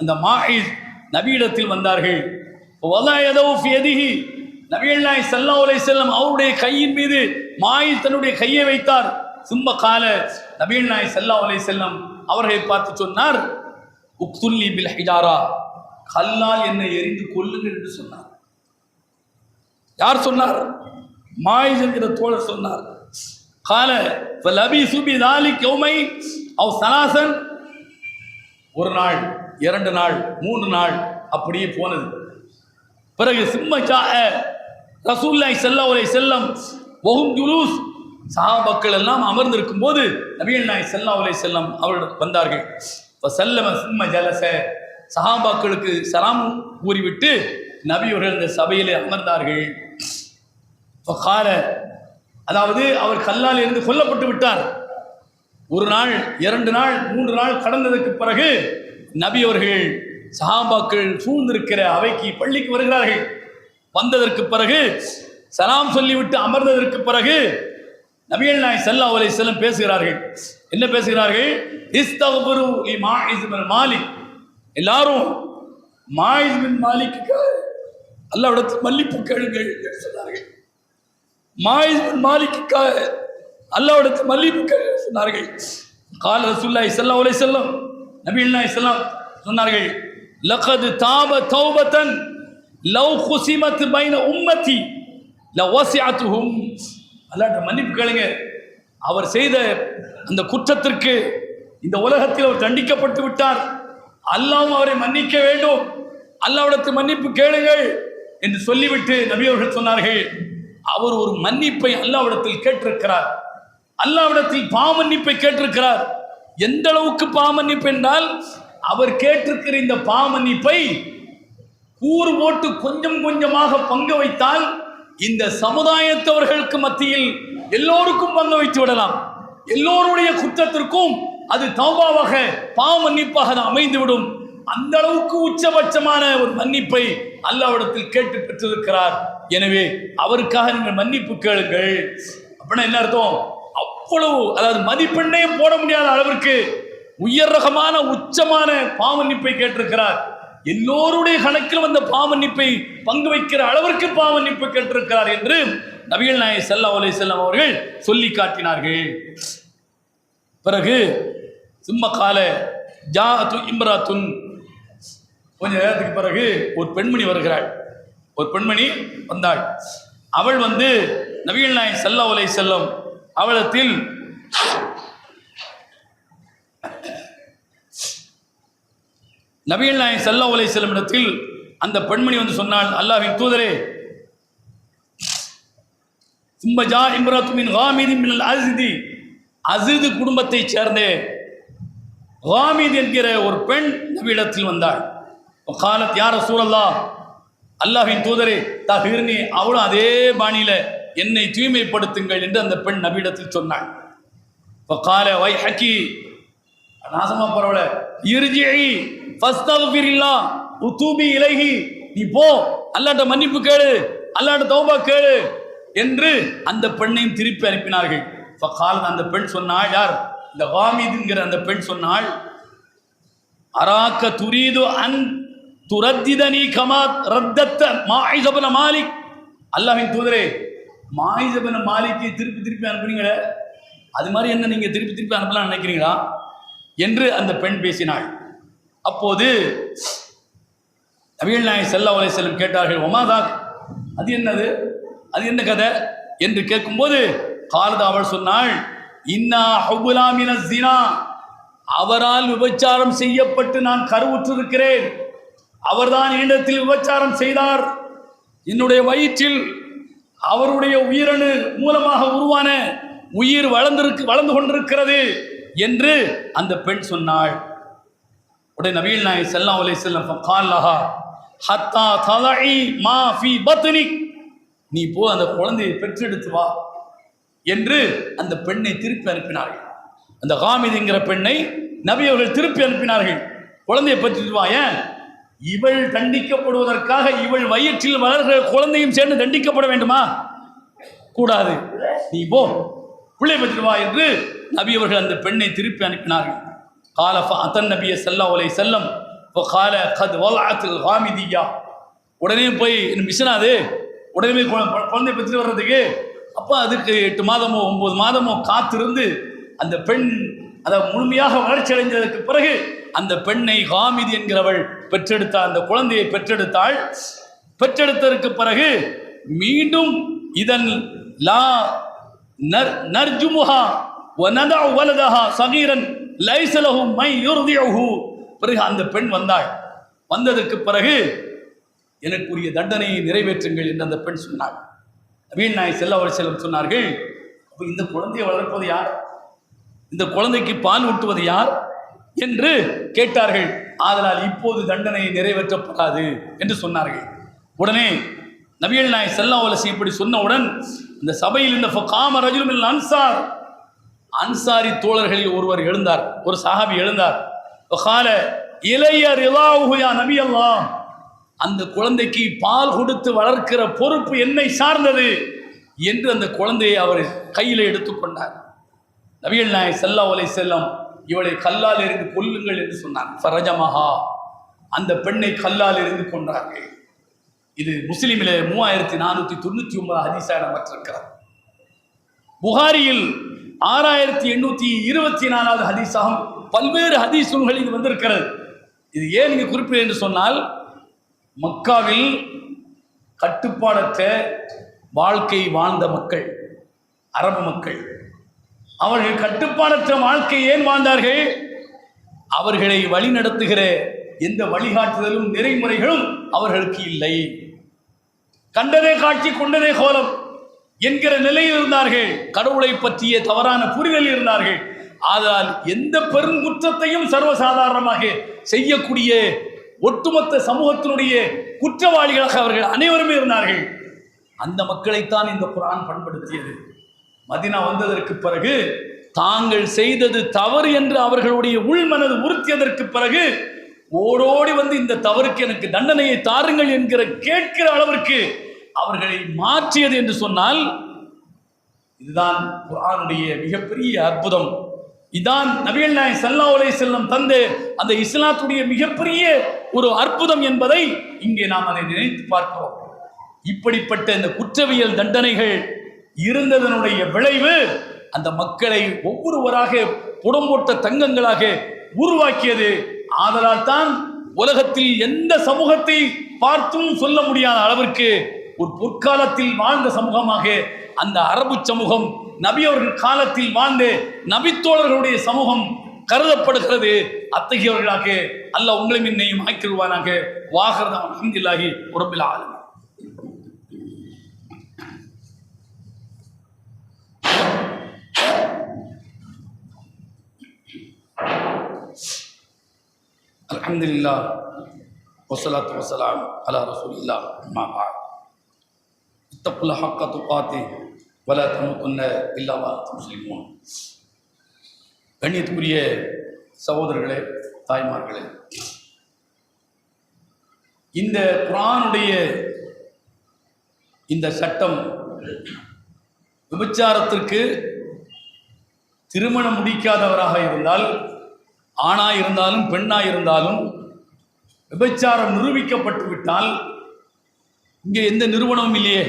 அந்த மாயிஸ் நபியிடத்தில் வந்தார்கள். வலஅ யதஹு ஃபீ யதிஹி, நபிகள் நாயகம் ஸல்லல்லாஹு அலைஹி வஸல்லம் அவருடைய கையின் மீது மாயிஸ் தன்னுடைய கையை வைத்தார். சும்ம கால, நபிகள் நாயகம் ஸல்லல்லாஹு அலைஹி வஸல்லம் அவர்களை பார்த்து சொன்னார், உக்துல்லி பில் ஹிஜாரா, கல்லால் என்னை எறிந்து கொல்லுங்கள் என்று சொன்னார். யார் சொன்னார்? மாயிஸ் என்கிற தோழர் சொன்னார். கால ஃபலபிசு பிதாலிக யௌமைன் அவ் ஸலாசன், ஒரு நாள், 2 நாள், 3 நாள் அப்படியே போனது. பிறகு சும்ம ஜாஅ ரசூலுல்லாஹி ஸல்லல்லாஹு அலைஹி வஸல்லம் வஹும் ஜுலூஸ், சஹாபாக்கள் எல்லாம் அமர்ந்திருக்கும் போது நபிகள் நாயகம் ஸல்லல்லாஹு அலைஹி வஸல்லம் அவர்கள் வந்தார்கள். இப்போ சல்லம சும்ம ஜலச, சஹாபாக்களுக்கு சலாம் கூறிவிட்டு நபி அவர்கள் இந்த சபையிலே அமர்ந்தார்கள். கால, அதாவது அவர் கல்லால் இருந்து கொல்லப்பட்டு விட்டார். ஒரு நாள், 2 நாள், 3 நாள் கடந்ததற்கு பிறகு நபி அவர்கள் சஹாபாக்கள் சூழ்ந்திருக்கிற அவைக்கு பள்ளிக்கு வருகிறார்கள். வந்ததற்கு பிறகு சலாம் சொல்லிவிட்டு அமர்ந்ததற்கு பிறகு நபிகள் நாயகம் ஸல்லல்லாஹு அலைஹி வஸல்லம் பேசுகிறார்கள். என்ன பேசுகிறார்கள்? இஸ்தக்பிரு லி மாயிஸ் பின் மாலிக், எல்லாரும் மாயிஸ் பின் மாலிக்கு அல்லாஹ்விடத்தில் மன்னிப்பு கேளுங்கள் என்று சொன்னார்கள். மாயிஸ் பின் மாலிக்குக்காக அல்லாஹ்விடத்தில் மன்னிப்பு கேளு சொன்னார்கள். கால ரசூலுல்லாஹி ஸல்லல்லாஹு அலைஹி வஸல்லம், நபிகள் நாயகம் ஸல்லல்லாஹு அலைஹி வஸல்லம் சொன்னார்கள், லகத் தாப தௌபத்தன் லவ் குஸிமத் பைன உம்மதி லவஸிஅத்துஹும், அல்லாஹ்ட்ட மன்னிப்பு கேளுங்க. அவர் செய்த அந்த குற்றத்திற்கு இந்த உலகத்தில் அவர் தண்டிக்கப்பட்டு விட்டார். அல்லாஹ்வும் அவரை மன்னிக்க வேண்டும், அல்லாஹ்விடத்தில் மன்னிப்பு கேளுங்கள் என்று சொல்லிவிட்டு நபி அவர்கள் சொன்னார்கள், அவர் ஒரு மன்னிப்பை அல்லாஹ்விடத்தில் கேட்டிருக்கிறார். அல்லாஹ்விடத்தில் பாவமன்னிப்பை கேட்டிருக்கிறார். எந்த அளவுக்கு பாவமன்னிப்பு என்றால், அவர் கேட்டிருக்கிற இந்த பாவமன்னிப்பை கூறு போட்டு கொஞ்சம் கொஞ்சமாக பங்கு வைத்தால் இந்த சமுதாயத்தவர்களுக்கு மத்தியில் எல்லோருக்கும் பங்கு வைத்து விடலாம். எல்லோருடைய குற்றத்திற்கும் அது தௌபாவாக, பாவ மன்னிப்பாக அமைந்துவிடும். அந்த அளவுக்கு உச்சபட்சமான ஒரு மன்னிப்பை அல்லாஹ்விடத்தில் கேட்டு பெற்றிருக்கிறார். எனவே அவருக்காக நீங்கள் மன்னிப்பு கேளுங்கள். அப்படின்னா என்ன அர்த்தம்? அவ்வளவு, அதாவது மதிப்பெண்ணே போட முடியாத அளவிற்கு உயர் ரகமான உச்சமான பாவமன்னிப்பை கேட்டிருக்கிறார். எல்லோருடைய கணக்கிலும் அந்த பாவமன்னிப்பை பங்கு வைக்கிற அளவிற்கு பாவமன்னிப்பு கேட்டிருக்கிறார் என்று நபிகள் நாயகம் ஸல்லல்லாஹு அலைஹி வஸல்லம் அவர்கள் சொல்லி காட்டினார்கள். பிறகு சும்ம கால ஜாஅத்து இம்ராத்துன், கொஞ்ச நேரத்துக்கு பிறகு ஒரு பெண்மணி வருகிறாள். ஒரு பெண்மணி வந்தாள். அவள் வந்து நபிகள் நாயகம் ஸல்லல்லாஹு அலைஹி வஸல்லம் அவளத்தில் நபிகள் நாயகம் ஸல்லல்லாஹு அலைஹி வஸல்லம் இடத்தில் அந்த பெண்மணி வந்து சொன்னாள், அல்லாஹ்வின் தூதரே, சும்ம ஜா இம்ராத்து மின் காமிதி மினல் அஸ்தி, அஸ்து குடும்பத்தை சேர்ந்த காமித் என்கிற ஒரு பெண் நபியிடத்தில் வந்தாள். காலத் யா ரசூலல்லாஹ், அல்லாஹ்வின் தூதரே, தஹிர்னி, அவளும் அதே பாணியில என்னை தூய்மைப்படுத்துங்கள் என்று அந்த பெண் நபியிடத்தில் சொன்னாள். கால வைஹக்கி, நாசமா பரவல, இர்ஜிஇ ஃபஸ்தக்ஃபிரில்லாஹ் உதூபி இலைஹி, நீ போ, அல்லாஹ்ட்ட மன்னிப்பு கேளு, அல்லாஹ்ட்ட தௌபா கேளு என்று அந்த பெண்ணையும் திருப்பி அனுப்பினார்கள். ஃபகால், அந்த பெண் சொன்னாள், யார்? இந்த காமித் என்கிற அந்த பெண் சொன்னாள், அராக்க துரீது அன் துரத்திதனி கமா ரத்தத்த மாயிஸ் இப்னு மாலிக், அல்லாஹ்வின் தூதரே, மாயிஸ் இப்னு மாலிக்கை திருப்பி திருப்பி அனுப்புறீங்களே, அது மாதிரி என்ன நீங்க திருப்பி திருப்பி அனுப்பலாம் நினைக்கிறீங்களா என்று அந்த பெண் பேசினாள். அப்போது நபிகள் நாயகம் ஸல்லல்லாஹு அலைஹி வஸல்லம் கேட்டார்கள், ஒமாதாக், அது என்னது, அது என்ன கதை என்று கேட்கும்போது காலத், அவள் சொன்னாள், இன்னா ஹுபுலா மினஸ் ஸினா, அவரால் விபச்சாரம் செய்யப்பட்டு நான் கருவுற்றிருக்கிறேன். அவர்தான் என்னிடத்தில் விபச்சாரம் செய்தார். என்னுடைய வயிற்றில் அவருடைய உயிரணு மூலமாக உருவான உயிர் வளர்ந்து கொண்டிருக்கிறது என்று அந்த பெண் சொன்னாள். உடனே நபிகள் நாயகம் ஸல்லல்லாஹு அலைஹி வஸல்லம் ஃபகால் லஹா ஹத்தா தலஇ மா ஃபீ பத்னிக், நீ போ அந்த குழந்தையை பெற்றெடுத்து வா என்று அந்த பெண்ணை திருப்பி அனுப்பினார்கள். அந்த காமித் என்கிற பெண்ணை நபி அவர்கள் திருப்பி அனுப்பினார்கள். குழந்தையை பெற்றுட்டு வா. ஏன்? இவள் தண்டிக்கப்படுவதற்காக இவள் வயிற்றில் வளர்கிற குழந்தையும் சேர்ந்து தண்டிக்கப்பட வேண்டுமா? கூடாது. நீ போ, பிள்ளை பெற்றுட்டு வா என்று நபி அவர்கள் அந்த பெண்ணை திருப்பி அனுப்பினார்கள். கால ஃபஅத்தன் நபிய ஸல்லல்லாஹு அலைஹி வஸல்லம் ஃபகால கத் வலஅத்தில் காமிதியா, உடனே போய் மிஷனாது, உடனே குழந்தை பெற்றுட்டு வர்றதுக்கு அப்போ அதுக்கு 8 மாதமோ 9 மாதமோ காத்திருந்து அந்த பெண் அதை முழுமையாக வளர்ச்சி அடைந்ததற்கு பிறகு அந்த பெண்ணை காமிதி என்கிறவள் பெற்றெடுத்தாள். அந்த குழந்தையை பெற்றெடுத்தாள். பெற்றெடுத்ததற்கு பிறகு மீண்டும் இதன் லா நர்ஜுமுஹா வனதஉ வலதஹா ஸகீரன் லைஸ லஹு மை யுர்திஉஹு, பிறகு அந்த பெண் வந்தாள். வந்ததற்கு பிறகு எனக்குரிய தண்டனையை நிறைவேற்றுங்கள் என்று அந்த பெண் சொன்னாள். நபிகள் நாயகம் ஸல்லல்லாஹு அலைஹி வஸல்லம் சொன்னார்கள், அப்போ இந்த குழந்தையை வளர்ப்பது யார், இந்த குழந்தைக்கு பால் ஊட்டுவது யார் என்று கேட்டார்கள். ஆதலால் இப்போது தண்டனை நிறைவேற்றப்படாது என்று சொன்னார்கள். உடனே நபிகள் நாயகம் ஸல்லல்லாஹு அலைஹி வஸல்லம் இப்படி சொன்னவுடன் இந்த சபையில் இந்த ஃபகாம ரஜுலுன் மினல் அன்சார், அன்சாரி தோழர்களில் ஒருவர் எழுந்தார், ஒரு சஹாபி எழுந்தார். வகால இலைய ரிலாஹு யா நபி அல்லாஹ், அந்த குழந்தைக்கு பால் கொடுத்து வளர்க்கிற பொறுப்பு என்னை சார்ந்தது என்று அந்த குழந்தையை அவர் கையில் எடுத்துக்கொண்டார். நபிகள் நாயகம் ஸல்லல்லாஹு அலைஹி வஸல்லம் இவளை கல்லால் எறிந்து கொல்லுங்கள் என்று சொன்னார். ஃபரஜமஹா, அந்த பெண்ணை கல்லால் எறிந்து கொன்றார்கள். இது முஸ்லிமிலே 3499 ஹதீஸாக இடம்பெற்றிருக்கிறது. புகாரியில் 6824வது ஹதீஸாகும் பல்வேறு ஹதீஸ் நூல்கள் இது வந்திருக்கிறது. இது ஏன் இங்கு குறிப்பிடு என்று சொன்னால், மக்காவில் கட்டுப்பாடற்ற வாழ்க்கை வாழ்ந்த மக்கள், அரபு மக்கள், அவர்கள் கட்டுப்பாடற்ற வாழ்க்கை ஏன் வாழ்ந்தார்கள்? அவர்களை வழிநடத்துகிற எந்த வழிகாட்டுதலும் நெறிமுறைகளும் அவர்களுக்கு இல்லை. கண்டதே காட்சி கொண்டதே கோலம் என்கிற நிலையில் இருந்தார்கள். கடவுளை பற்றிய தவறான புரிதல் இருந்தார்கள். ஆதலால் எந்த பெருங்குற்றத்தையும் சர்வசாதாரணமாக செய்யக்கூடிய ஒட்டுமொத்த சமூகத்தினுடைய குற்றவாளிகளாக அவர்கள் அனைவருமே இருந்தார்கள். அந்த மக்களைத்தான் இந்த குர்ஆன் பண்படுத்தியது. மதீனா வந்ததற்கு பிறகு தாங்கள் செய்தது தவறு என்று அவர்களுடைய உள்மனது உறுத்தியதற்கு பிறகு ஓடோடி வந்து இந்த தவறுக்கு எனக்கு தண்டனையை தாருங்கள் என்கிற கேட்கிற அளவிற்கு அவர்களை மாற்றியது என்று சொன்னால், இதுதான் குர்ஆனுடைய மிகப்பெரிய அற்புதம். இதான் நபிகள் நாயகம் ஸல்லல்லாஹு அலைஹி வஸல்லம் தந்த அந்த இஸ்லாத்துடைய மிகப்பெரிய ஒரு அற்புதம் என்பதை இங்கே நாம் அதை நினைத்து பார்க்கிறோம். இப்படிப்பட்ட இந்த குற்றவியல் தண்டனைகள் இருந்ததனுடைய விளைவு அந்த மக்களை ஒவ்வொருவராக புடம்போட்ட தங்கங்களாக உருவாக்கியது. ஆதலால் தான் உலகத்தில் எந்த சமூகத்தை பார்த்தும் சொல்ல முடியாத அளவிற்கு ஒரு பொற்காலத்தில் வாழ்ந்த சமூகமாக அந்த அரபு சமூகம், நபி அவர்கள் காலத்தில் வாழ்ந்த நபித்தோழர்களுடைய சமூகம் கருதப்படுகிறது. அத்தகையவர்களாக அல்லாஹ் உங்களையும் என்னையும் ஆக்கிடுவானாக. வாஹிர் அல்ஹம்துலில்லாஹி ரப்பில் ஆலமீன். அல்ஹம்துலில்லாஹ் வஸ்ஸலாத்து வஸ்ஸலாம் அலா ரசூலில்லாஹ் அம்மா பஅத். இத்தகுல்லாஹ ஹக்க துகாத்தி வலா தமூதுன்ன இல்லா வஅன்தும் முஸ்லிமூன். கண்ணியத்துக்குரிய சகோதரர்களே, தாய்மார்களே, இந்த குர்ஆனுடைய இந்த சட்டம் விபச்சாரத்திற்கு திருமணம் முடிக்காதவராக இருந்தால், ஆணாக இருந்தாலும் பெண்ணாக இருந்தாலும் விபச்சாரம் நிரூபிக்கப்பட்டு விட்டால், இங்கே எந்த நிறுவனமும் இல்லையே.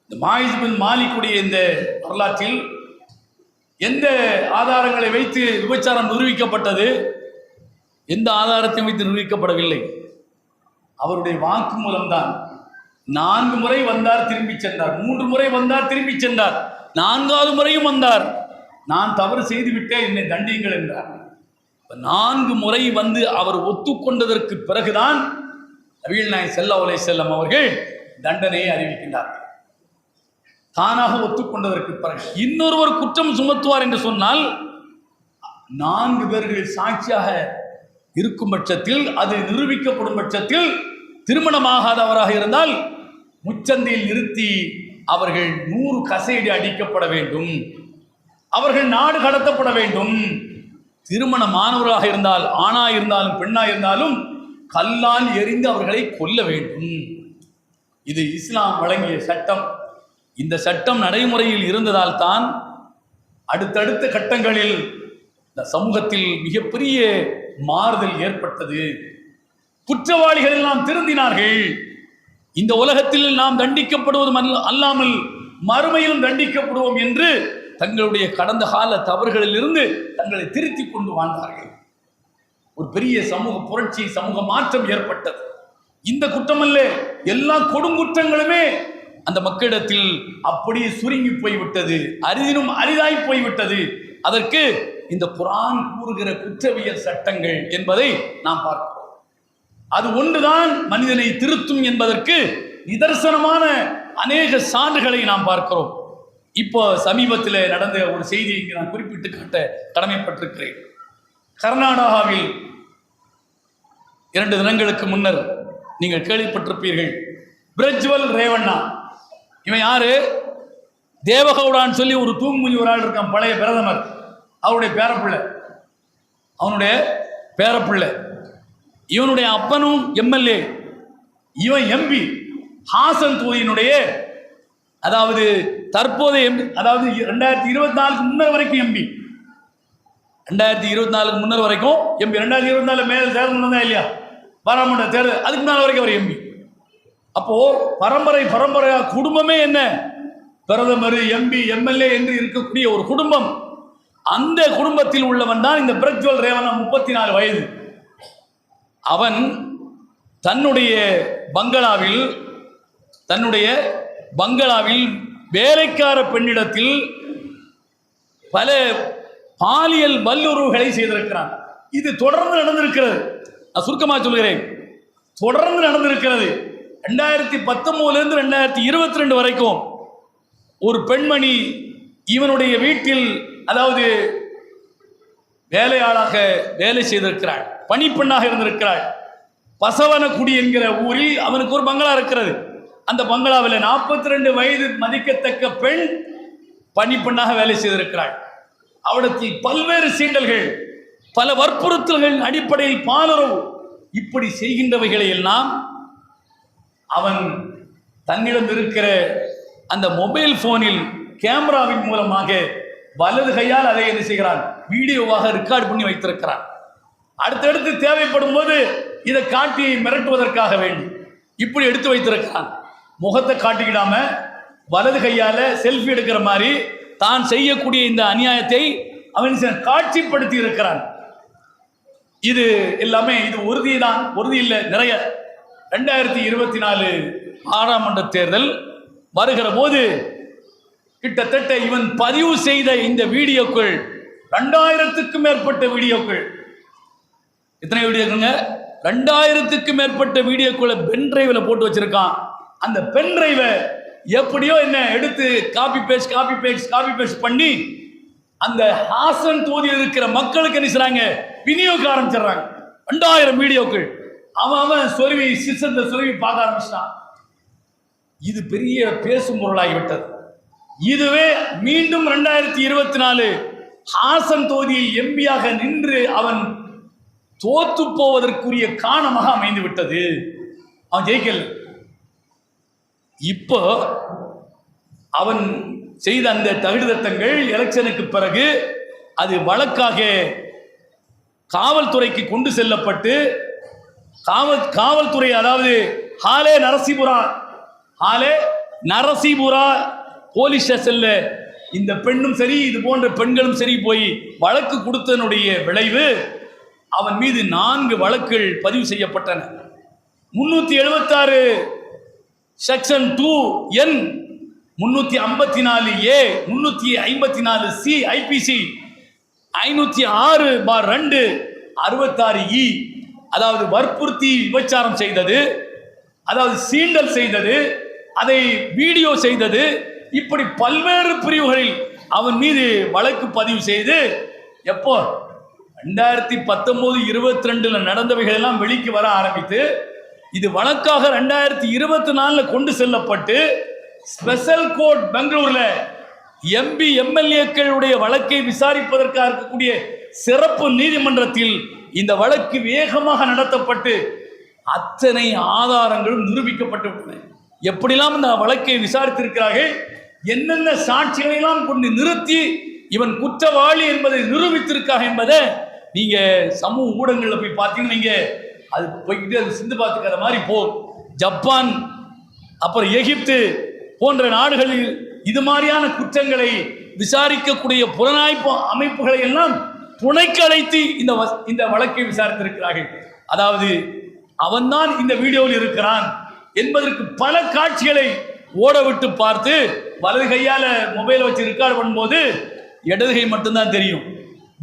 இந்த மாயிஸ் பின் மாலிக்குடைய இந்த வரலாற்றில் எந்த ஆதாரங்களை வைத்து விபச்சாரம் நிரூபிக்கப்பட்டது? எந்த ஆதாரத்தையும் வைத்து நிரூபிக்கப்படவில்லை. அவருடைய வாக்கு மூலம்தான். 4 முறை வந்தார், திரும்பி சென்றார். 3 முறை வந்தார், திரும்பி சென்றார். 4வது முறையும் வந்தார். நான் தவறு செய்து விட்டேன், என்னை தண்டியுங்கள் என்றார். 4 முறை வந்து அவர் ஒத்துக்கொண்டதற்கு பிறகுதான் நபிகள் நாயகம் ஸல்லல்லாஹு அலைஹி வஸல்லம் அவர்கள் தண்டனையை அறிவிக்கின்றார்கள். தானாக ஒத்துக்கொண்டதற்கு பிறகு இன்னொருவர் குற்றம் சுமத்துவார் என்று சொன்னால், 4 பேர்கள் சாட்சியாக இருக்கும் பட்சத்தில், அது நிரூபிக்கப்படும் பட்சத்தில், திருமணமாகாதவராக இருந்தால் முச்சந்தையில் நிறுத்தி அவர்கள் 100 கசையடி அடிக்கப்பட வேண்டும். அவர்கள் நாடு கடத்தப்பட வேண்டும். திருமணமானவர்களாக இருந்தால், ஆணாக இருந்தாலும் பெண்ணாக இருந்தாலும் கல்லால் எறிந்து அவர்களை கொல்ல வேண்டும். இது இஸ்லாம் வழங்கிய சட்டம். இந்த சட்டம் நடைமுறையில் இருந்ததால் தான் அடுத்தடுத்த கட்டங்களில் இந்த சமூகத்தில் மிகப்பெரிய மாறுதல் ஏற்பட்டது. குற்றவாளிகள் எல்லாம் திருந்தினார்கள். இந்த உலகத்தில் நாம் தண்டிக்கப்படுவதும் அல்லாமல் மறுமையிலும் தண்டிக்கப்படுவோம் என்று தங்களுடைய கடந்த கால தவறுகளிலிருந்து தங்களை திருத்தி கொண்டு வாழ்ந்தார்கள். ஒரு பெரிய சமூக புரட்சி, சமூக மாற்றம் ஏற்பட்டது. இந்த குற்றமல்ல, எல்லா கொடுங்குற்றங்களுமே அந்த மக்களிடத்தில் அப்படியே சுருங்கி போய்விட்டது, அரிதினும் அரிதாய் போய்விட்டது. அதற்கு இந்த குர்ஆன் கூறுகிற குற்றவியல் சட்டங்கள் என்பதை நாம் பார்க்கிறோம். அது ஒன்றுதான் மனிதனை திருத்தும் என்பதற்கு நிதர்சனமான அநேக சான்றுகளை நாம் பார்க்கிறோம். இப்போ சமீபத்தில் நடந்த ஒரு செய்தியை இங்கு நான் குறிப்பிட்டு காட்ட கடமைப்பட்டிருக்கிறேன். கர்நாடகாவில் 2 தினங்களுக்கு முன்னர் நீங்கள் கேள்விப்பட்டிருப்பீர்கள், பிரஜ்வல் ரேவண்ணா. இவன் யாரு? தேவகவுடான்னு சொல்லி ஒரு தூங்குமணி ஒரு ஆள் இருக்கான், பழைய பிரதமர், அவருடைய பேரப்பிள்ளை. இவனுடைய அப்பனும் எம்எல்ஏ, இவன் எம்பி, ஹாசன் தொகுதியினுடைய, அதாவது தற்போதைய எம்பி, அதாவது 2024 முன்னர் வரைக்கும் எம்பி, 2024 முன்னர் வரைக்கும் எம்பி. 2024 மேல தேர்தல் நடந்தா இல்லையா, பாராளுமன்ற தேர்தல், அதுக்கு முன்னால் வரைக்கும் அவர் எம்பி. அப்போ பரம்பரையா குடும்பமே என்ன, பிரதமர், எம்பி, எம்எல்ஏ என்று இருக்கக்கூடிய ஒரு குடும்பம். அந்த குடும்பத்தில் உள்ளவன் தான் இந்த பிரஜ்வல் ரேவண்ணா, 34 வயது. அவன் தன்னுடைய பங்களாவில் வேலைக்கார பெண்ணிடத்தில் பல பாலியல் வல்லுறவுகளை செய்திருக்கிறான். இது தொடர்ந்து நடந்திருக்கிறது. நான் சுருக்கமாக சொல்கிறேன், தொடர்ந்து நடந்திருக்கிறது. 2019 2022 வரைக்கும் ஒரு பெண்மணி இவனுடைய வீட்டில், அதாவது வேலையாளாக வேலை செய்திருக்கிறாள், பணிப்பெண்ணாக இருந்திருக்கிறாள். பசவனக்குடி என்கிற ஊரில் அவனுக்கு ஒரு பங்களா இருக்கிறது. அந்த பங்களாவில் 42 வயது மதிக்கத்தக்க பெண் பணிப்பெண்ணாக வேலை செய்திருக்கிறாள். அவடத்தில் பல்வேறு சீண்டல்கள், பல வற்புறுத்தல்களின் அடிப்படையில் பாலுறவு, இப்படி செய்கின்றவைகளை எல்லாம் அவன் தன்னிடம் இருக்கிற அந்த மொபைல் போனில் கேமராவின் மூலமாக வலது கையால் அதை என்ன செய்கிறான், வீடியோவாக ரெக்கார்டு பண்ணி வைத்திருக்கிறான். அடுத்தடுத்து தேவைப்படும் போது இதை காட்டி மிரட்டுவதற்காக வேண்டி இப்படி எடுத்து வைத்திருக்கிறான். முகத்தை காட்டிக்கிடாம வலது கையால செல்ஃபி எடுக்கிற மாதிரி தான் செய்யக்கூடிய இந்த அநியாயத்தை அவன் காட்சிப்படுத்தி இருக்கிறான். இது எல்லாமே இது உறுதிதான், உறுதி இல்லை, நிறைய. 2024 பாராளுமன்ற தேர்தல் வருகிற போது கிட்டத்தட்ட இவன் பதிவு செய்த இந்த வீடியோக்கள் 2000க்கும் மேற்பட்ட வீடியோக்கள். எத்தனை வீடியோக்குங்க? 2000க்கும் மேற்பட்ட வீடியோக்களை பென் டிரைவ்ல போட்டு வச்சிருக்கான். அந்த பென் டிரைவை எப்படியோ என்ன எடுத்து காப்பி பேஸ்ட் பண்ணி அந்த ஹாசன் தொகுதியில் இருக்கிற மக்களுக்கு என்ன செய்றாங்க, விநியோக ஆரம்பிச்சிடுறாங்க. 2000 வீடியோக்கள் அவன் சொருவி சிஸ்டத்தில் சொருவி பார்க்க ஆரம்பிச்சிட்டான். இது பெரிய பேசும் பொருளாகிவிட்டது. இதுவே மீண்டும் 2024 ஹாசன் தொகுதியில் எம்பியாக நின்று அவன் தோத்து போவதற்குரிய காரணமாக அமைந்து விட்டது. அவன் ஜெயிக்கல. இப்போ அவன் செய்த அந்த தகுதித்தங்கள் எலெக்ஷனுக்கு பிறகு அது வழக்காக காவல்துறைக்கு கொண்டு செல்லப்பட்டு காவல்துறை, அதாவது ஹாலே நரசிபுரா போலீஸ் ஸ்டேஷன்ல இந்த பெண்ணும் சரி இது போன்ற பெண்களும் சரி போய் வழக்கு கொடுத்ததனுடைய விளைவு அவன் மீது 4 வழக்குகள் பதிவு செய்யப்பட்டன. 376 section 2N, 354A, 354C IBC, 506/2, 66E, அதாவது வற்புறுத்தி விபச்சாரம் செய்தது, அதாவது சீண்டல் செய்தது, அதை வீடியோ செய்தது, இப்படி பல்வேறு பிரிவுகளில் அவன் மீது வழக்கு பதிவு செய்து எப்போ 2019 22 நடந்தவைகள் எல்லாம் வெளிக்கு வர ஆரம்பித்து இது வழக்காக 2024 கொண்டு செல்லப்பட்டு ஸ்பெஷல் கோர்ட் பெங்களூர்ல எம்பி எம்எல்ஏக்களுடைய வழக்கை விசாரிப்பதற்காக இருக்கக்கூடிய சிறப்பு நீதிமன்றத்தில் இந்த வழக்கு வேகமாக நடத்தப்பட்டு அத்தனை ஆதாரங்களும் நிரூபிக்கப்பட்டு விட்டன. எப்படிலாம் இந்த வழக்கை விசாரித்திருக்கிறார்கள், என்னென்ன சாட்சிகளை எல்லாம் கொண்டு நிறுத்தி இவன் குற்றவாளி என்பதை நிரூபித்திருக்காக என்பதை நீங்க சமூக ஊடகங்களில் போய் பார்த்தீங்கன்னா நீங்க அது போய்கிட்டு அது சிந்து பார்த்துக்கிற மாதிரி ஜப்பான் அப்புறம் எகிப்து போன்ற நாடுகளில் இது மாதிரியான குற்றங்களை விசாரிக்கக்கூடிய புலனாய்வு அமைப்புகளை எல்லாம் துணைக்கு அழைத்து இந்த வழக்கை விசாரித்திருக்கிறார்கள். அதாவது அவன்தான் இந்த வீடியோவில் இருக்கிறான் என்பதற்கு பல காட்சிகளை ஓட விட்டு பார்த்து வலது கையால மொபைல் வச்சு ரெக்கார்ட் பண்ணும்போது இடது கை மட்டும்தான் தெரியும்,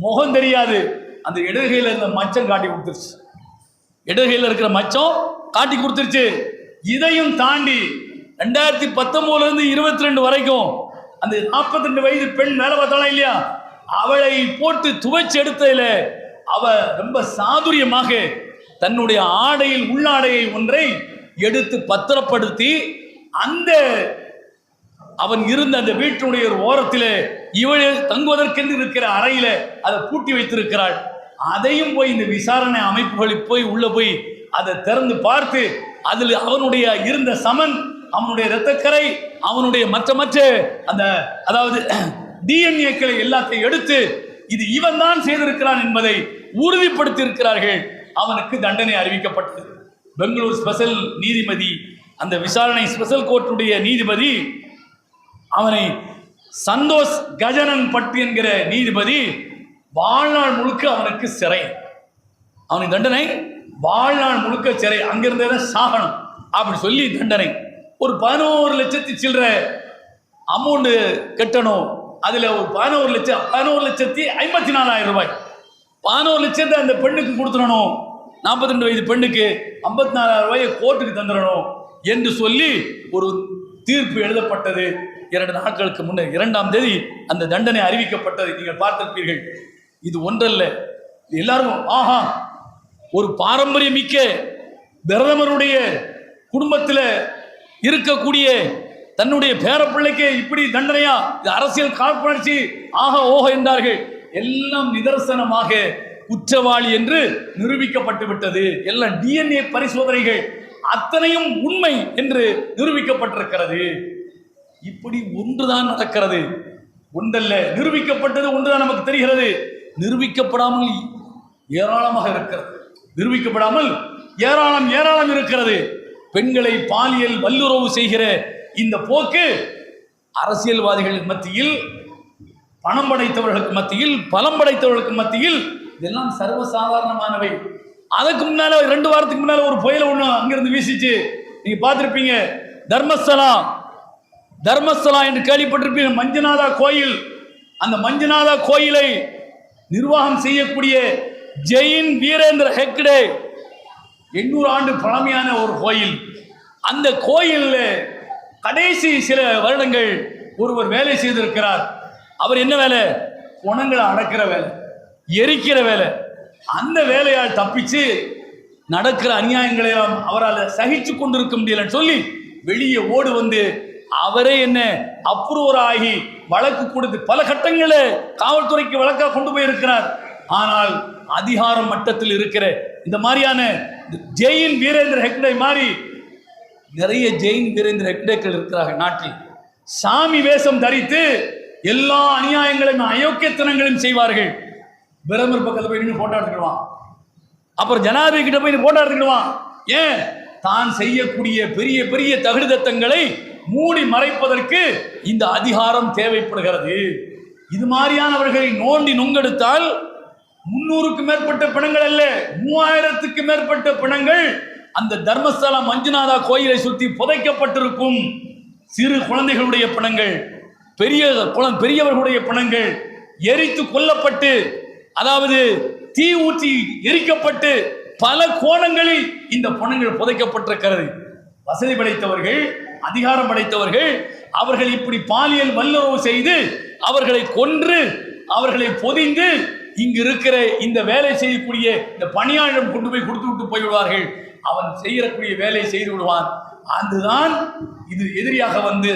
முகம் தெரியாது. அந்த இடது கையில் இருந்த மச்சம் காட்டி கொடுத்துருச்சு, இடது கையில் இருக்கிற மச்சம் காட்டி கொடுத்துருச்சு. இதையும் தாண்டி 2019 22 வரைக்கும், அந்த 42 வயது பெண் வேலை பார்த்தாலும் இல்லையா, அவளை போட்டு துவைச்சு எடுத்ததில் அவ ரொம்ப சாதுரியமாக தன்னுடைய ஆடையில் உள்ளாடையை ஒன்றை எடுத்து பத்திரப்படுத்தி அந்த அவன் இருந்த அந்த வீட்டினுடைய ஒரு ஓரத்தில் இவள் தங்குவதற்கென்று இருக்கிற அறையில அதை பூட்டி வைத்திருக்கிறாள். அதையும் போய் இந்த விசாரணை அமைப்புகளில் போய் உள்ள போய் அதை திறந்து பார்த்து அதில் அவனுடைய இருந்த சமன், அவனுடைய இரத்தக்கரை, அவனுடைய மற்ற அந்த அதாவது டிஎன்ஏக்களை எல்லாத்தையும் எடுத்து இது இவன் தான் செய்திருக்கிறான் என்பதை உறுதிப்படுத்தி இருக்கிறார்கள். அவனுக்கு தண்டனை அறிவிக்கப்பட்டது. பெங்களூர் ஸ்பெஷல் நீதிபதி, அந்த விசாரணை ஸ்பெஷல் கோர்ட்டுடைய நீதிபதி, அவனை சந்தோஷ் கஜனன் பட்டு என்கிற நீதிபதி வாழ்நாள் முழுக்க அவனுக்கு சிறை. அவனுக்கு தண்டனை வாழ்நாள் முழுக்க சிறை, அங்கிருந்தே சாகணும் அப்படி சொல்லி தண்டனை. ஒரு 11 லட்சத்து சில்லற அமௌண்ட் கட்டணும். அதில் ஒரு 11,54,054 ரூபாய், 11 லட்சத்தை அந்த பெண்ணுக்கு கொடுத்துடணும். 42 வயது பெண்ணுக்கு 54,000 ரூபாயை கோர்ட்டுக்கு தந்துடணும் என்று சொல்லி ஒரு தீர்ப்பு எழுதப்பட்டது. 2 நாட்களுக்கு முன்னர் 2ஆம் தேதி அந்த தண்டனை அறிவிக்கப்பட்டது. நீங்கள் பார்த்திருப்பீர்கள். இது ஒன்றல்ல, எல்லாரும் ஆஹா, ஒரு பாரம்பரியமிக்க பிரதமருடைய குடும்பத்தில் இருக்கக்கூடிய தன்னுடைய பேரப்பிள்ளைக்கு இப்படி தண்டனையா, இது அரசியல் காழ்ப்புணர்ச்சி, ஆக ஓஹோ என்றார்கள். எல்லாம் நிதர்சனமாக குற்றவாளி என்று நிரூபிக்கப்பட்டு விட்டது. எல்லாம் டிஎன்ஏ பரிசோதனைகள் அத்தனையும் உண்மை என்று நிரூபிக்கப்பட்டிருக்கிறது. இப்படி ஒன்றுதான் நடக்கிறது, ஒன்றல்ல. நிரூபிக்கப்பட்டது ஒன்றுதான் நமக்கு தெரிகிறது. நிரூபிக்கப்படாமல் ஏராளமாக இருக்கிறது. நிரூபிக்கப்படாமல் ஏராளம் இருக்கிறது. பெண்களை பாலியல் வல்லுறவு செய்கிற இந்த போக்கு அரசியல்வாதிகள் மத்தியில், பணம் படைத்தவர்களுக்கு மத்தியில், பலம் படைத்தவர்களுக்கு மத்தியில் இதெல்லாம் சர்வசாதாரணமானவை. அதுக்கு முன்னால 2 வாரத்துக்கு முன்னால ஒரு புயல் ஒண்ணு அங்கிருந்து வீசிச்சு. நீங்க பார்த்திருப்பீங்க. தர்மஸ்தலா என்று கேள்விப்பட்டிருப்பீங்க. மஞ்சுநாதா கோயில். அந்த மஞ்சுநாதா கோயிலை நிர்வாகம் செய்யக்கூடிய ஜெயின் வீரேந்திர ஹெக்டே 800 ஆண்டு பழமையான ஒரு கோயில். அந்த கோயிலில் கடைசி சில வருடங்கள் ஒருவர் வேலை செய்திருக்கிறார். அவர் என்ன வேலை? குணங்களை அடக்கிற வேலை, எரிக்கிற வேலை. அந்த வேலையால் தப்பிச்சு நடக்கிற அநியாயங்களை அவரால் சகிச்சு கொண்டிருக்க முடியலன்னு சொல்லி வெளியே ஓடு வந்து அவரே என்ன அப்ரூவர் ஆகி வழக்கு கொடுத்து பல கட்டங்களில் காவல்துறைக்கு வழக்காக கொண்டு போயிருக்கிறார். ஆனால் அதிகாரம் மட்டத்தில் இருக்கிற இந்த மாதிரியான ஜெயின் வீரேந்திர ஹெக்டே மாதிரி நிறைய ஜெயின் வீரேந்திர ஹெக்டேக்கள் இருக்கிறார்கள் நாட்டில். சாமி வேஷம் தரித்து எல்லா அநியாயங்களையும் அயோக்கியத்தனங்களையும் செய்வார்கள். பிரதமர் பக்கத்தில் போய் நின்று போட்டோ எடுத்துக்கிடுவான், அப்புறம் ஜனாதிபதி கிட்ட போய் போட்டோ எடுத்துக்கிடுவான். ஏன்? தான் செய்யக்கூடிய பெரிய பெரிய தகுதித்தங்களை மூடி மறைப்பதற்கு இந்த அதிகாரம் தேவைப்படுகிறது. இது மாதிரியானவர்களை நோண்டி நுங்கெடுத்தால் 300க்கு மேற்பட்ட பிணங்கள் அல்ல, 3000க்கு மேற்பட்ட பிணங்கள் அந்த தர்மஸ்தலா மஞ்சுநாதா கோயிலை சுற்றி புதைக்கப்பட்டிருக்கும். சிறு குழந்தைகளுடைய பிணங்கள், பெரியவர்களுடைய பிணங்கள் எரித்து கொல்லப்பட்டு, அதாவது தீ ஊற்றி எரிக்கப்பட்டு பல கோணங்களில் இந்த பிணங்கள் புதைக்கப்பட்டிருக்கிறது. வசதி படைத்தவர்கள், அதிகாரம் படைத்தவர்கள் அவர்கள் இப்படி பாலியல் வல்லுறவு செய்து அவர்களை கொன்று அவர்களை பொதிந்து இங்கு இருக்கிற இந்த வேலை செய்யக்கூடிய இந்த பணியாளரிடம் கொண்டு போய் கொடுத்து விட்டு போய்விடுவார்கள். அவன் செய்யக்கூடிய வேலையை செய்து விடுவான். அதுதான் இது எதிரியாக வந்து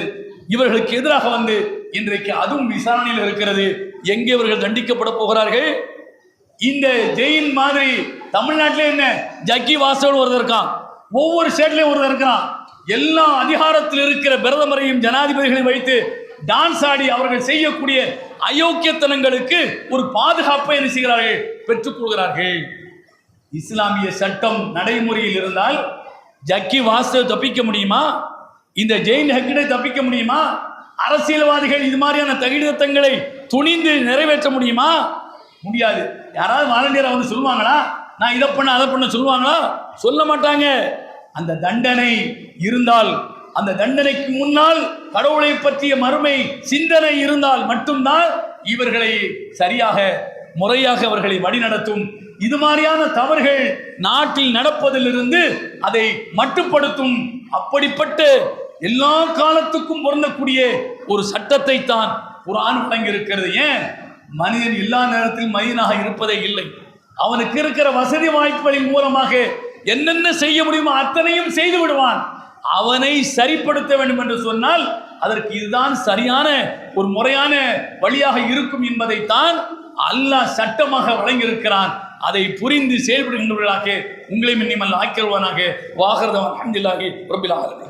இவர்களுக்கு எதிராக வந்து இன்றைக்கு அதுவும் விசாரணையில் இருக்கிறது. எங்கே இவர்கள் தண்டிக்கப்பட போகிறார்கள்? இந்த ஜெயின் மாதிரி தமிழ்நாட்டிலே என்ன ஜக்கி வாசோடு ஒருத்தர் இருக்கான், ஒவ்வொரு ஸ்டேட்லையும் ஒருத்தர் இருக்கிறான். எல்லா அதிகாரத்தில் இருக்கிற பிரதமரையும் ஜனாதிபதிகளையும் வைத்து டான்ஸ் ஆடி அவர்கள் செய்யக்கூடிய அயோக்கியத்தனங்களுக்கு ஒரு பாதுகாப்பை என்ன செய்கிறார்கள்? பெற்றுக் கொள்கிறார்கள். இஸ்லாமிய சட்டம் நடைமுறையில் இருந்தால் ஜக்கி வாசவ் தப்பிக்க முடியுமா? இந்த ஜெயின் ஹெக்டே தப்பிக்க முடியுமா? அரசியல்வாதிகள் இது மாதிரியான தகுதித்தங்களை துணிந்து நிறைவேற்ற முடியுமா? முடியாது. யாராவது வாலண்டியரா வந்து சொல்லுவாங்களா? நான் இதை பண்ண அதை பண்ண சொல்லுவாங்களா? சொல்ல மாட்டாங்க. அந்த தண்டனை இருந்தால், அந்த தண்டனைக்கு முன்னால் கடவுளை பற்றிய மறுமை சிந்தனை இருந்தால் மட்டும்தான் இவர்களை சரியாக முறையாக அவர்களை வழிநடத்தும். இது மாதிரியான தவறுகள் நாட்டில் நடப்பதிலிருந்து அதை மட்டுப்படுத்தும். அப்படிப்பட்ட எல்லா காலத்துக்கும் பொருந்தக்கூடிய ஒரு சட்டத்தை தான் குர்ஆன் வழங்கி இருக்கிறது. ஏன்? மனிதன் எல்லா நேரத்திலும் மனிதனாக இருப்பதே இல்லை. அவனுக்கு இருக்கிற வசதி வாய்ப்புகளின் மூலமாக என்னென்ன செய்ய முடியுமோ அத்தனையும் செய்து விடுவான். அவனை சரிப்படுத்த வேண்டும் என்று சொன்னால் அதற்கு இதுதான் சரியான ஒரு முறையான வழியாக இருக்கும் என்பதைத்தான் அல்லாஹ் சட்டமாக வழங்கியிருக்கிறான். அதை புரிந்து செயல்படுகின்றவர்களாக உங்களை மின்னிமல் ஆக்கிடுவானாக. வாகரதம் அல்ஹம்துலில்லாஹி ரப்பில் ஆலமீன்.